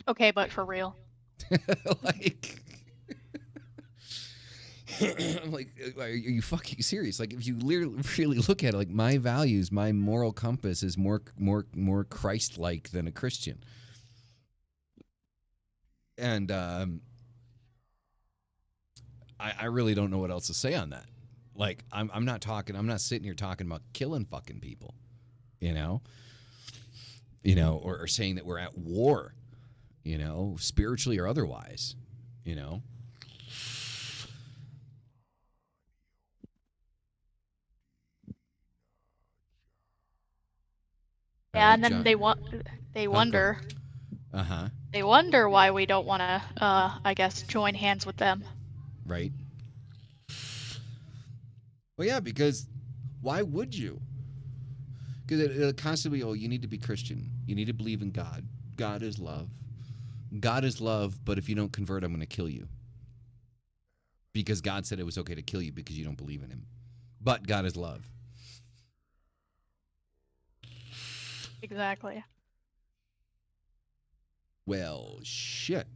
Okay, but for real. like I'm like, are you fucking serious? Like, if you really look at it, like my values, my moral compass is more Christ-like than a Christian. And I really don't know what else to say on that. Like, I'm not talking. I'm not sitting here talking about killing fucking people, you know, or saying that we're at war, spiritually or otherwise, you know. I Yeah, like and then John. they Oh, go ahead. wonder Uh huh. they wonder why we don't want to I guess join hands with them. Right. Well, yeah, because why would you? Because it'll constantly, oh, you need to be Christian. You need to believe in God. God is love. God is love, but if you don't convert, I'm going to kill you. Because God said it was okay to kill you because you don't believe in Him. But God is love. Exactly. Well, shit.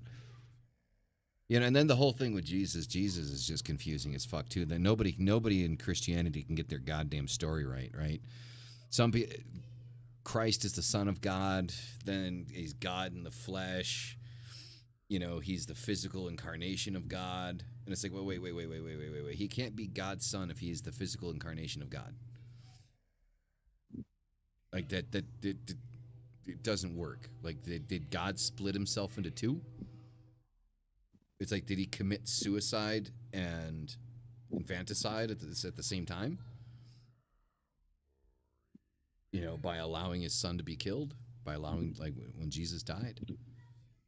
And then the whole thing with Jesus is just confusing as fuck too. That nobody in Christianity can get their goddamn story right? Some people, Christ is the Son of God, then He's God in the flesh. He's the physical incarnation of God. And it's like, well, wait. He can't be God's son if he is the physical incarnation of God. Like that it doesn't work. Like, did God split himself into two? It's like, did he commit suicide and infanticide at the same time? By allowing his son to be killed, by allowing, like, when Jesus died.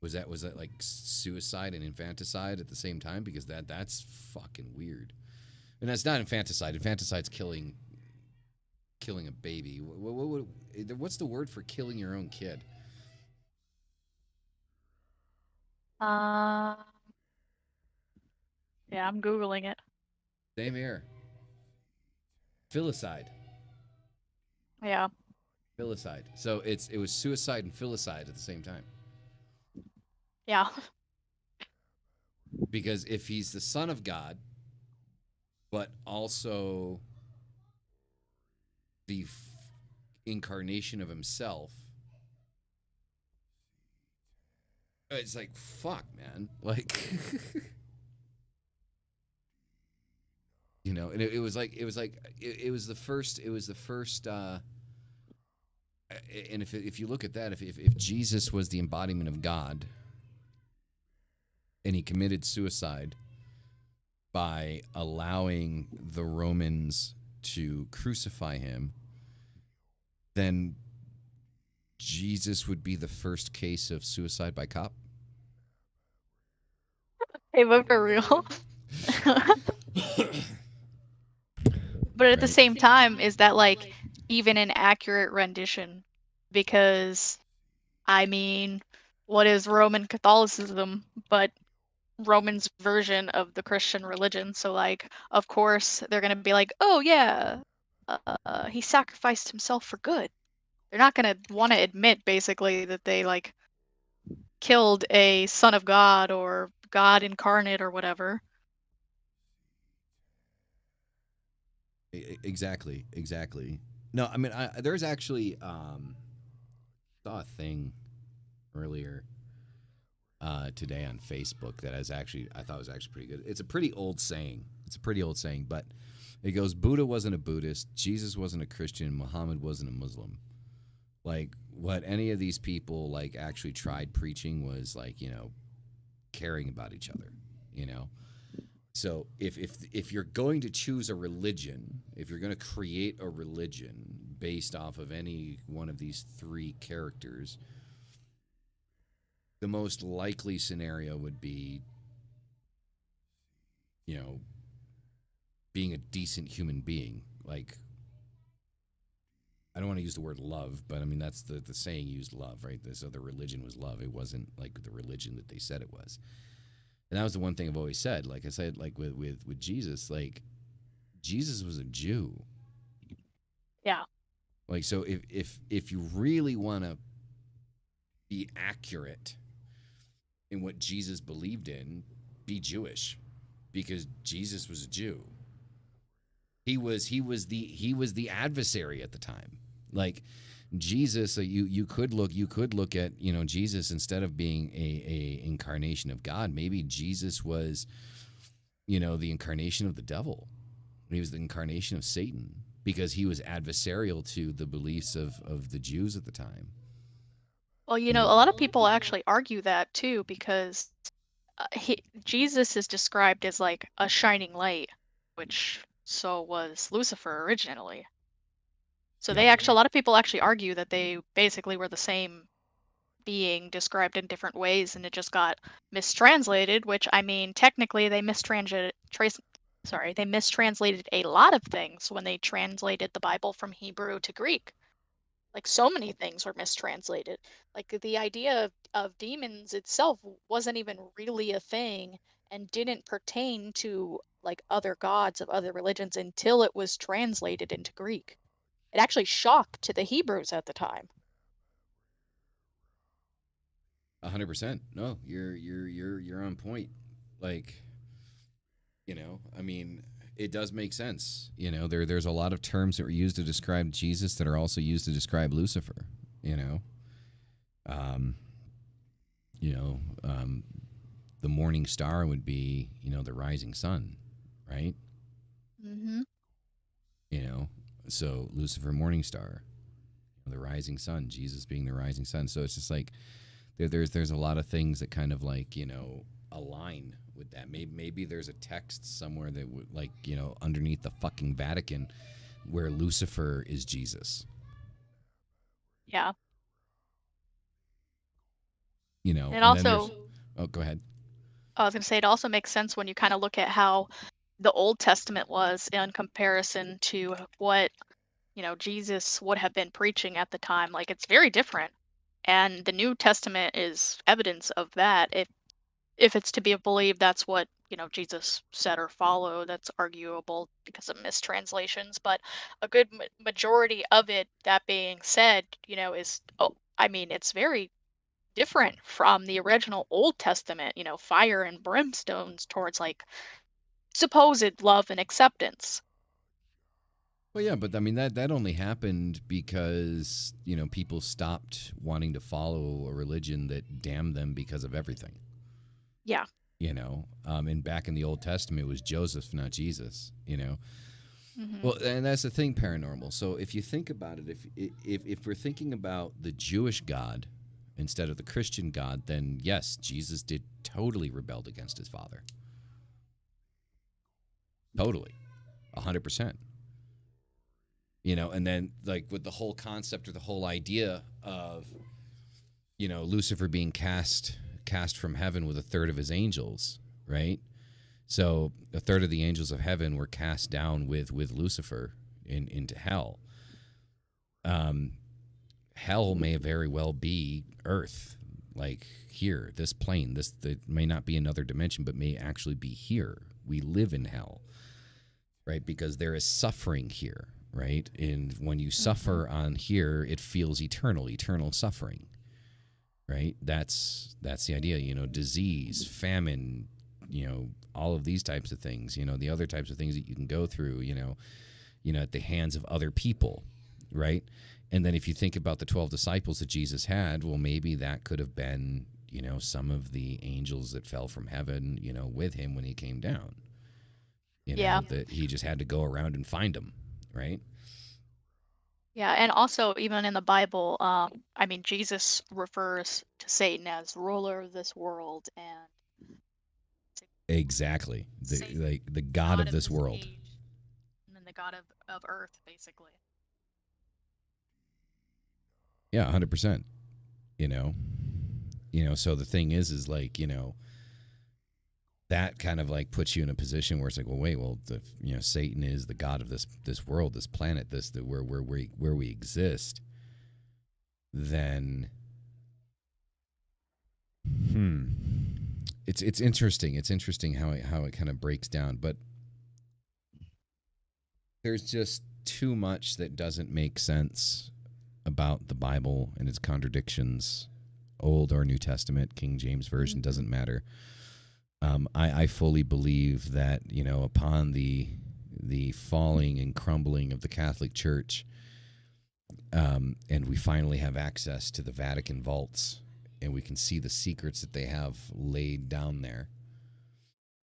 Was that like suicide and infanticide at the same time? Because that's fucking weird. And that's not infanticide. Infanticide's killing a baby. What's the word for killing your own kid? Uh, yeah, I'm googling it. Same here. Filicide. Yeah. Filicide. So it was suicide and filicide at the same time. Yeah. Because if he's the son of God, but also the incarnation of himself, it's like, fuck, man. Like, and it was like it was the first. It was the first. And if you look at that, if Jesus was the embodiment of God and he committed suicide by allowing the Romans to crucify him, then Jesus would be the first case of suicide by cop. Hey, but for real. But at the Right. same time, is that like even an accurate rendition? Because I mean, what is Roman Catholicism but Roman's version of the Christian religion? So like, of course, they're gonna be like, oh yeah, he sacrificed himself for good. They're not gonna want to admit basically that they like killed a son of God or God incarnate or whatever. Exactly. No, I mean, there's actually saw a thing earlier today on Facebook that I thought was actually pretty good. It's a pretty old saying. But it goes: Buddha wasn't a Buddhist, Jesus wasn't a Christian, Muhammad wasn't a Muslim. Like, what any of these people like actually tried preaching was, like, caring about each other. You know. So if you're going to choose a religion, if you're going to create a religion based off of any one of these three characters, the most likely scenario would be, you know, being a decent human being. Like, I don't want to use the word love, but I mean that's the saying used love, right? This other religion was love. It wasn't like the religion that they said it was. And that was the one thing I've always said. Like I said, like with Jesus, like Jesus was a Jew. Yeah. Like so if you really want to be accurate in what Jesus believed in, be Jewish because Jesus was a Jew. He was the adversary at the time. Like Jesus, you could look at Jesus instead of being a incarnation of God. Maybe Jesus was the incarnation of the devil. He was the incarnation of Satan because he was adversarial to the beliefs of the Jews at the time. Well, You a know, lot of people actually argue that too because Jesus is described as like a shining light, which so was Lucifer originally. So yep, a lot of people actually argue that they basically were the same being described in different ways and it just got mistranslated, which I mean, technically they mistranslated a lot of things when they translated the Bible from Hebrew to Greek. Like so many things were mistranslated. Like the idea of demons itself wasn't even really a thing and didn't pertain to like other gods of other religions until it was translated into Greek. It actually shocked to the Hebrews at the time. 100%. No, you're on point. Like I mean, it does make sense. There's a lot of terms that were used to describe Jesus that are also used to describe Lucifer. You know, um, you know, um, the morning star would be the rising sun, right? Hmm. You know, so Lucifer, morning star, the rising sun, Jesus being the rising sun. So it's just like there's a lot of things that kind of like align with that. Maybe there's a text somewhere that would like underneath the fucking Vatican where Lucifer is Jesus. Yeah. And And then there's also, oh go ahead. I was going to say it also makes sense when you kind of look at how the Old Testament was in comparison to what, Jesus would have been preaching at the time. Like it's very different. And the New Testament is evidence of that. If it's to be believed that's what, Jesus said or followed, that's arguable because of mistranslations, but a good majority of it, that being said, is I mean, it's very different from the original Old Testament, fire and brimstones towards like supposed love and acceptance. Well, yeah, but I mean that only happened because people stopped wanting to follow a religion that damned them because of everything. Yeah. And back in the Old Testament, it was Joseph, not Jesus. Hmm. Well, and that's the thing, paranormal. So if you think about it, if we're thinking about the Jewish God instead of the Christian God, then yes, Jesus did totally rebelled against his father. Totally, 100%. And then like with the whole concept or the whole idea of Lucifer being cast from heaven with a third of his angels, right? So a third of the angels of heaven were cast down with Lucifer into hell. Um, Hell may very well be Earth, like here, this plane. This may not be another dimension, but may actually be here. We live in hell, right? Because there is suffering here, right? And when you Hmm. suffer on here, it feels eternal suffering, right? That's the idea. Disease, famine, all of these types of things. The other types of things that you can go through. At the hands of other people, right? And then if you think about the 12 disciples that Jesus had, well, maybe that could have been, some of the angels that fell from heaven, with him when he came down. Yeah. That he just had to go around and find them, right? Yeah. And also, even in the Bible, I mean, Jesus refers to Satan as ruler of this world and Exactly. Satan, The the God God of of this this world. age, and then the God of earth, basically. Yeah, 100%. You know. So the thing is like, that kind of like puts you in a position where it's like, well, wait, well, Satan is the god of this world, this planet, where we exist. Then, hmm, it's interesting. It's interesting how it kind of breaks down, but there's just too much that doesn't make sense about the Bible and its contradictions. Old or New Testament, King James Version, doesn't matter. I fully believe that, upon the falling and crumbling of the Catholic Church, and we finally have access to the Vatican vaults, and we can see the secrets that they have laid down there,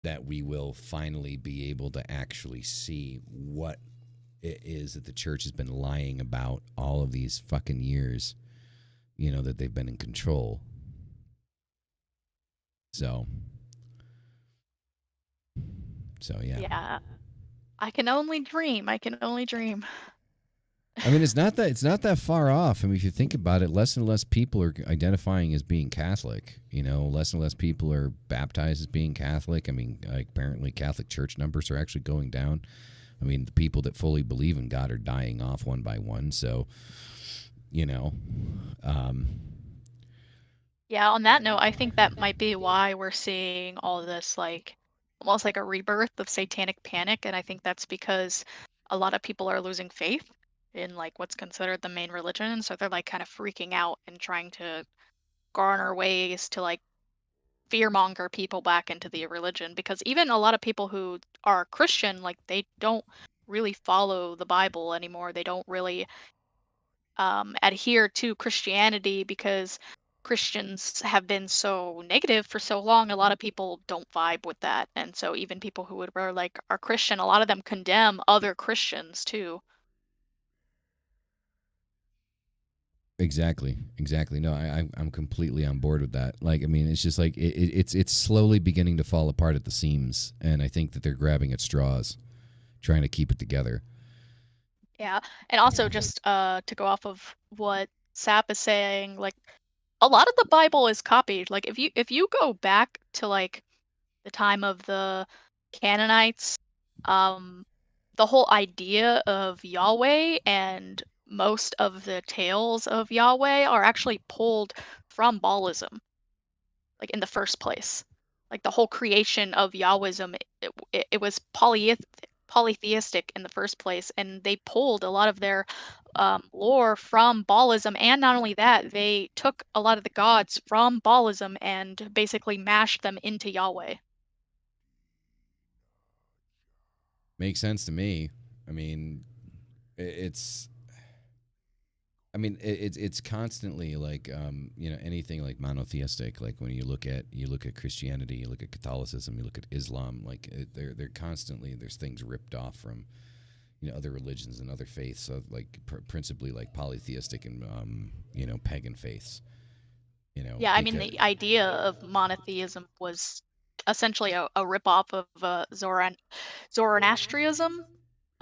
that we will finally be able to actually see what it is that the church has been lying about all of these fucking years, that they've been in control. So yeah. Yeah. I can only dream. I can only dream. I mean, it's not that far off. I mean, if you think about it, less and less people are identifying as being Catholic. Less and less people are baptized as being Catholic. I mean, apparently Catholic Church numbers are actually going down. I mean, the people that fully believe in God are dying off one by one. So, Yeah, on that note, I think that might be why we're seeing all this, like, almost like a rebirth of satanic panic, and I think that's because a lot of people are losing faith in, like, what's considered the main religion, so they're, like, kind of freaking out and trying to garner ways to, like, fearmonger people back into the religion, because even a lot of people who are Christian, like, they don't really follow the Bible anymore. They don't really adhere to Christianity because Christians have been so negative for so long. A lot of people don't vibe with that, and so even people who are like are Christian, a lot of them condemn other Christians too. exactly. No, I'm completely on board with that. Like, I mean, it's just like it's slowly beginning to fall apart at the seams, and I think that they're grabbing at straws, trying to keep it together. Yeah, and also just to go off of what Sap is saying, like a lot of the Bible is copied. Like if you go back to like the time of the Canaanites, um, the whole idea of Yahweh and most of the tales of Yahweh are actually pulled from Baalism, like in the first place. Like the whole creation of Yahwism, it was polytheistic in the first place, and they pulled a lot of their lore from Baalism. And not only that, they took a lot of the gods from Baalism and basically mashed them into Yahweh. Makes sense to me. I mean, it's. I mean, it's constantly like anything like monotheistic. Like when you look at Christianity, you look at Catholicism, you look at Islam. Like they're constantly, there's things ripped off from other religions and other faiths. So like principally like polytheistic and pagan faiths. Yeah, I mean, Because the idea of monotheism was essentially a ripoff of Zoroastrianism.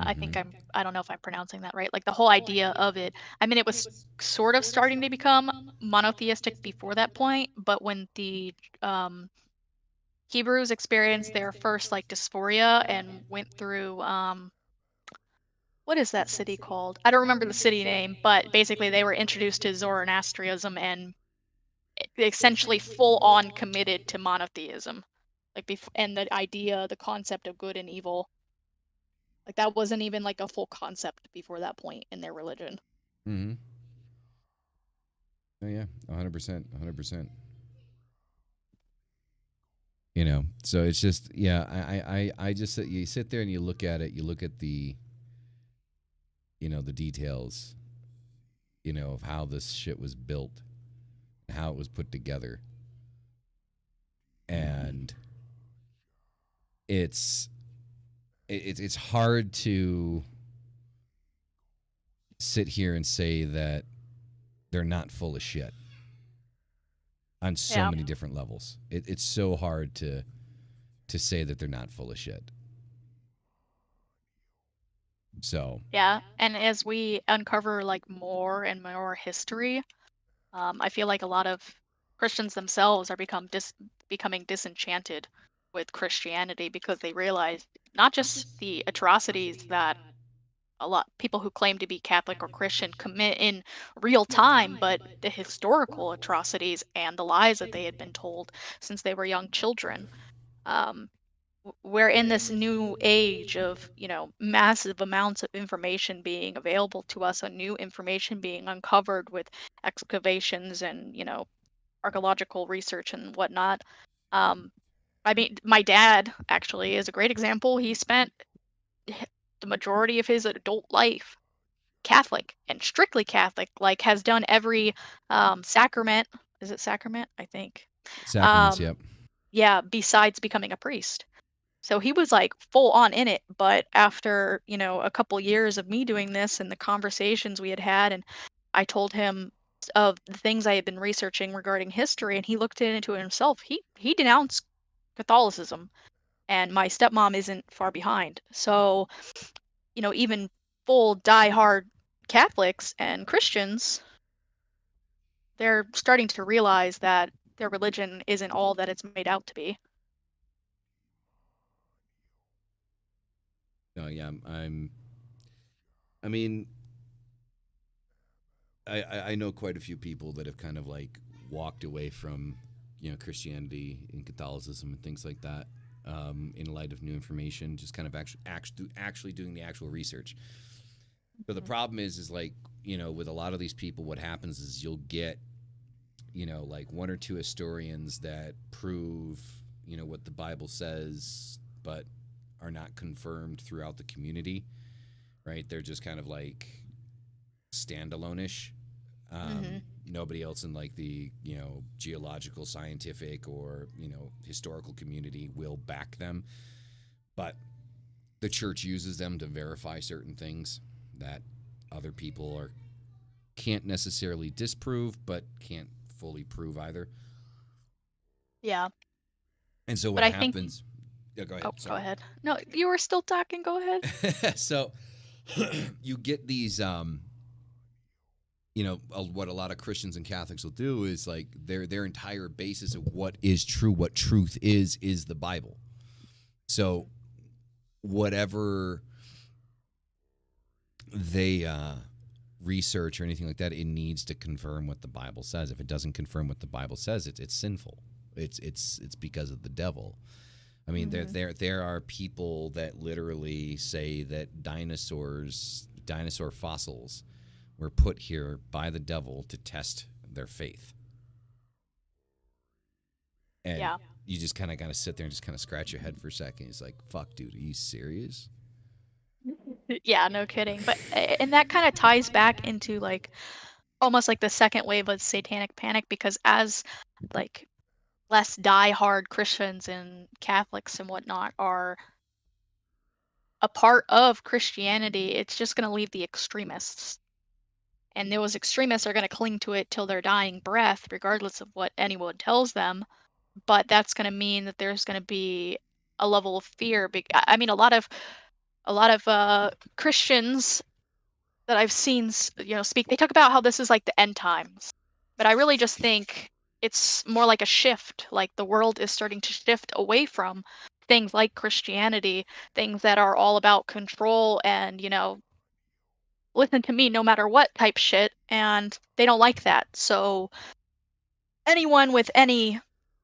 mm-hmm. I don't know if I'm pronouncing that right. Like the whole idea of it. I mean, it was sort of starting to become monotheistic before that point, but when the um, Hebrews experienced their first like dysphoria and went through what is that city called? I don't remember the city name, but basically they were introduced to Zoroastrianism and essentially full on committed to monotheism. Like and the idea, the concept of good and evil, like that wasn't even like a full concept before that point in their religion. Mm-hmm. Oh yeah, 100%, 100%. So it's just, yeah, I just you sit there and you look at it, you look at the details, of how this shit was built, how it was put together, and it's it's hard to sit here and say that they're not full of shit on so Yeah. many different levels. It's so hard to say that they're not full of shit. So, Yeah. And as we uncover like more and more history, I feel like a lot of Christians themselves are becoming disenchanted with Christianity because they realized not just the atrocities that a lot people who claim to be Catholic or Christian commit in real time, but the historical atrocities and the lies that they had been told since they were young children. Um, we're in this new age of, massive amounts of information being available to us, and new information being uncovered with excavations and, archaeological research and whatnot. Um, I mean, my dad actually is a great example. He spent the majority of his adult life Catholic and strictly Catholic, like has done every sacrament. Is it sacrament? I think. Sacraments, Um, yep. yeah, besides becoming a priest. So he was like full on in it. But after, a couple years of me doing this and the conversations we had had, and I told him of the things I had been researching regarding history, and he looked into it himself. He denounced Catholicism, and my stepmom isn't far behind. So, even full die-hard Catholics and Christians, they're starting to realize that their religion isn't all that it's made out to be. No, yeah, I mean, I know quite a few people that have kind of like walked away from Christianity and Catholicism and things like that, in light of new information, just kind of actually doing the actual research. But the Mhm. problem is like with a lot of these people, what happens is you'll get like one or two historians that prove what the Bible says, but are not confirmed throughout the community. Right? They're just kind of like standalone-ish. Mhm. Nobody else in like the geological, scientific, or historical community will back them, but the church uses them to verify certain things that other people are can't necessarily disprove, but can't fully prove either. Yeah. And so But what I think happens? Yeah, go Oh, ahead. go Sorry. ahead. No, you were still talking, go ahead. So you get these what a lot of Christians and Catholics will do is like their entire basis of what is true, what truth is the Bible. So whatever they research or anything like that, it needs to confirm what the Bible says. If it doesn't confirm what the Bible says, it's sinful. It's because of the devil. I mean, Mhm. there are people that literally say that dinosaur fossils, were put here by the devil to test their faith. And Yeah. you just kind of got to sit there and just kind of scratch your head for a second. It's like, fuck, dude, are you serious? Yeah, no kidding. But and that kind of ties back into like almost like the second wave of satanic panic, because as like less die-hard Christians and Catholics and whatnot are a part of Christianity, it's just going to leave the extremists. And those extremists are going to cling to it till their dying breath, regardless of what anyone tells them. But that's going to mean that there's going to be a level of fear. I mean, a lot of Christians that I've seen, speak, they talk about how this is like the end times. But I really just think it's more like a shift. Like the world is starting to shift away from things like Christianity, things that are all about control and, listen to me no matter what type shit. And they don't like that. So anyone with any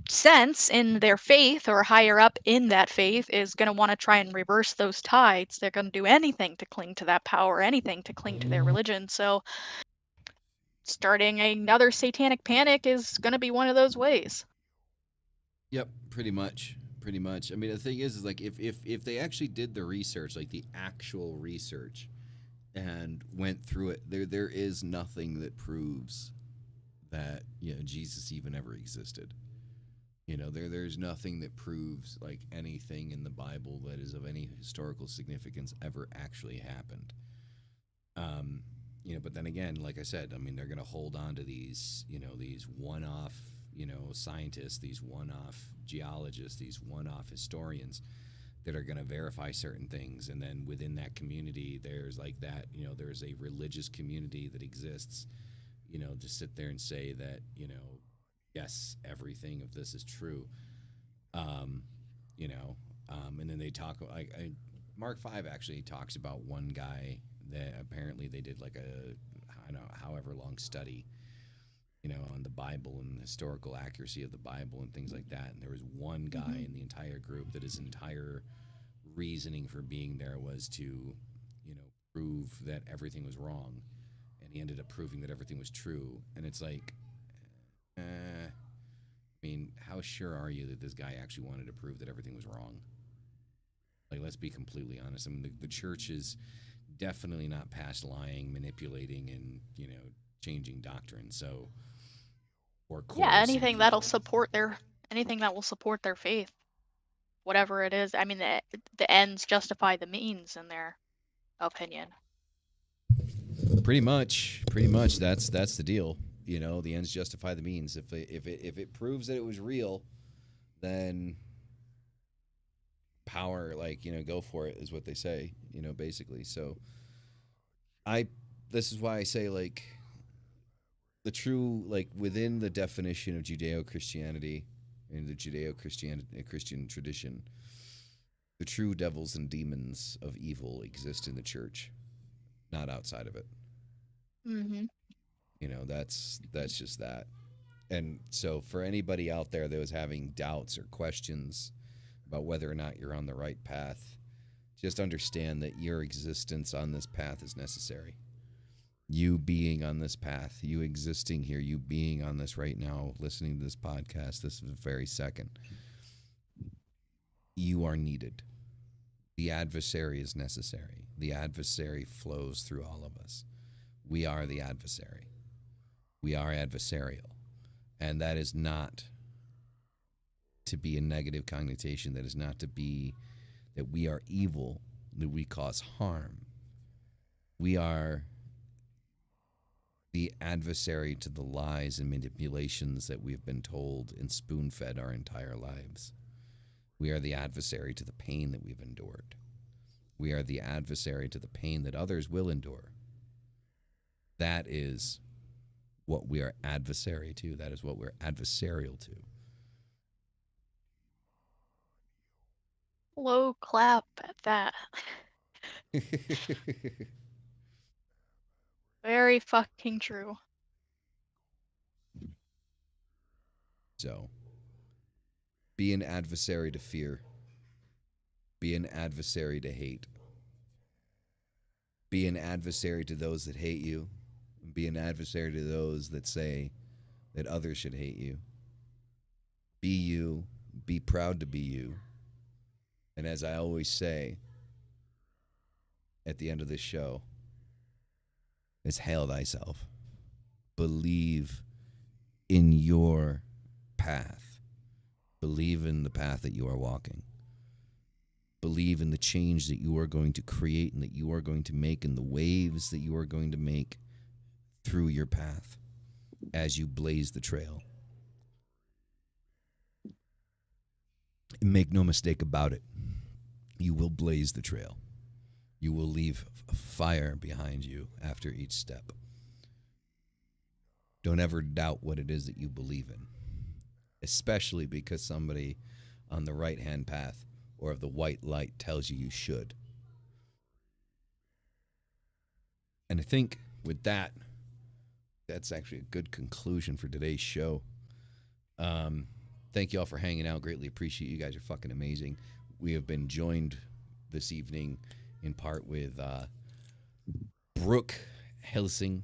sense in their faith or higher up in that faith is going to want to try and reverse those tides. They're going to do anything to cling to that power, anything to cling to their religion. So starting another satanic panic is going to be one of those ways. Yep, pretty much. Pretty much. I mean, the thing is like if they actually did the research, like the actual research, and went through it, there is nothing that proves that Jesus even ever existed. There's nothing that proves like anything in the Bible that is of any historical significance ever actually happened. Um, but then again, like I said, I mean, they're going to hold on to these one-off, scientists, these one-off geologists, these one-off historians that are going to verify certain things, and then within that community, there's like that, there's a religious community that exists, to sit there and say that, yes, everything of this is true. Um, you know. And then they talk like Mark 5 actually talks about one guy that apparently they did like a I don't know however long study, you know, on the Bible and the historical accuracy of the Bible and things like that. And there was one guy Hmm. in the entire group that his entire reasoning for being there was to, you know, prove that everything was wrong. And he ended up proving that everything was true. And it's like, I mean, how sure are you that this guy actually wanted to prove that everything was wrong? Like, let's be completely honest. I mean, the church is definitely not past lying, manipulating, and, you know, changing doctrine. So, or Yeah, coercing people. anything that will support their faith, whatever it is. I mean, the ends justify the means in their opinion. Pretty much. That's the deal. You know, the ends justify the means. If it proves that it was real, then power, like, you know, go for it is what they say. You know, basically. So I this is why I say, like, the true, like, within the definition of Judeo Christianity and the Judeo Christian tradition, the true devils and demons of evil exist in the church, not outside of it. Hmm. You know, that's just that. And so, for anybody out there that was having doubts or questions about whether or not you're on the right path, just understand that your existence on this path is necessary. You being on this path, you existing here, you being on this right now, listening to this podcast, this very second, you are needed. The adversary is necessary. The adversary flows through all of us. We are the adversary. We are adversarial. And that is not to be a negative connotation. That is not to be that we are evil, that we cause harm. We are the adversary to the lies and manipulations that we've been told and spoon fed our entire lives. We are the adversary to the pain that we've endured. We are the adversary to the pain that others will endure. That is what we are adversary to. That is what we're adversarial to. Low clap at that. Very fucking true. So, be an adversary to fear. Be an adversary to hate. Be an adversary to those that hate you. Be an adversary to those that say that others should hate you. Be you. Be proud to be you. And as I always say at the end of this show, is hail thyself. Believe in your path. Believe in the path that you are walking. Believe in the change that you are going to create and that you are going to make and the waves that you are going to make through your path as you blaze the trail. And make no mistake about it. You will blaze the trail. You will leave a fire behind you after each step. Don't ever doubt what it is that you believe in, especially because somebody on the right hand path or of the white light tells you you should. And I think with that, that's actually a good conclusion for today's show. Thank you all for hanging out. Greatly appreciate you guys. Are fucking amazing. We have been joined this evening in part with Brooke Helsing.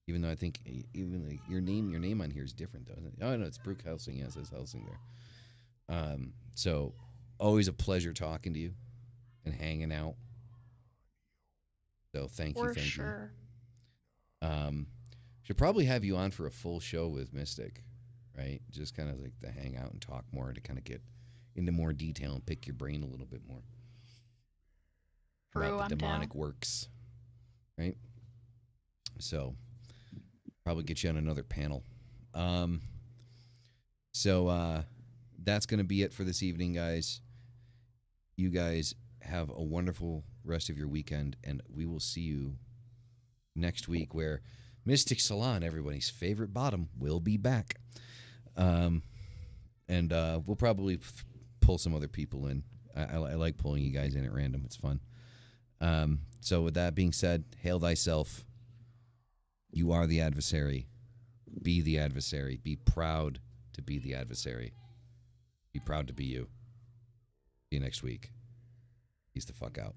Even though I think even like your name on here is different, though. Isn't it? Oh no, it's Brooke Helsing. Yes, it's Helsing there. So always a pleasure talking to you and hanging out. So thank you, For thank you. sure. Should probably have you on for a full show with Mystic, right? Just kind of like to hang out and talk more, to kind of get into more detail and pick your brain a little bit more about True, the I'm demonic down. works, right? So probably get you on another panel. Um, so that's going to be it for this evening, guys. You guys have a wonderful rest of your weekend, and we will see you next week where Mystic Salon, everybody's favorite bottom, will be back. And we'll probably pull some other people in. I like pulling you guys in at random. It's fun. So with that being said, hail thyself. You are the adversary. Be the adversary. Be proud to be the adversary. Be proud to be you. See you next week. Peace the fuck out.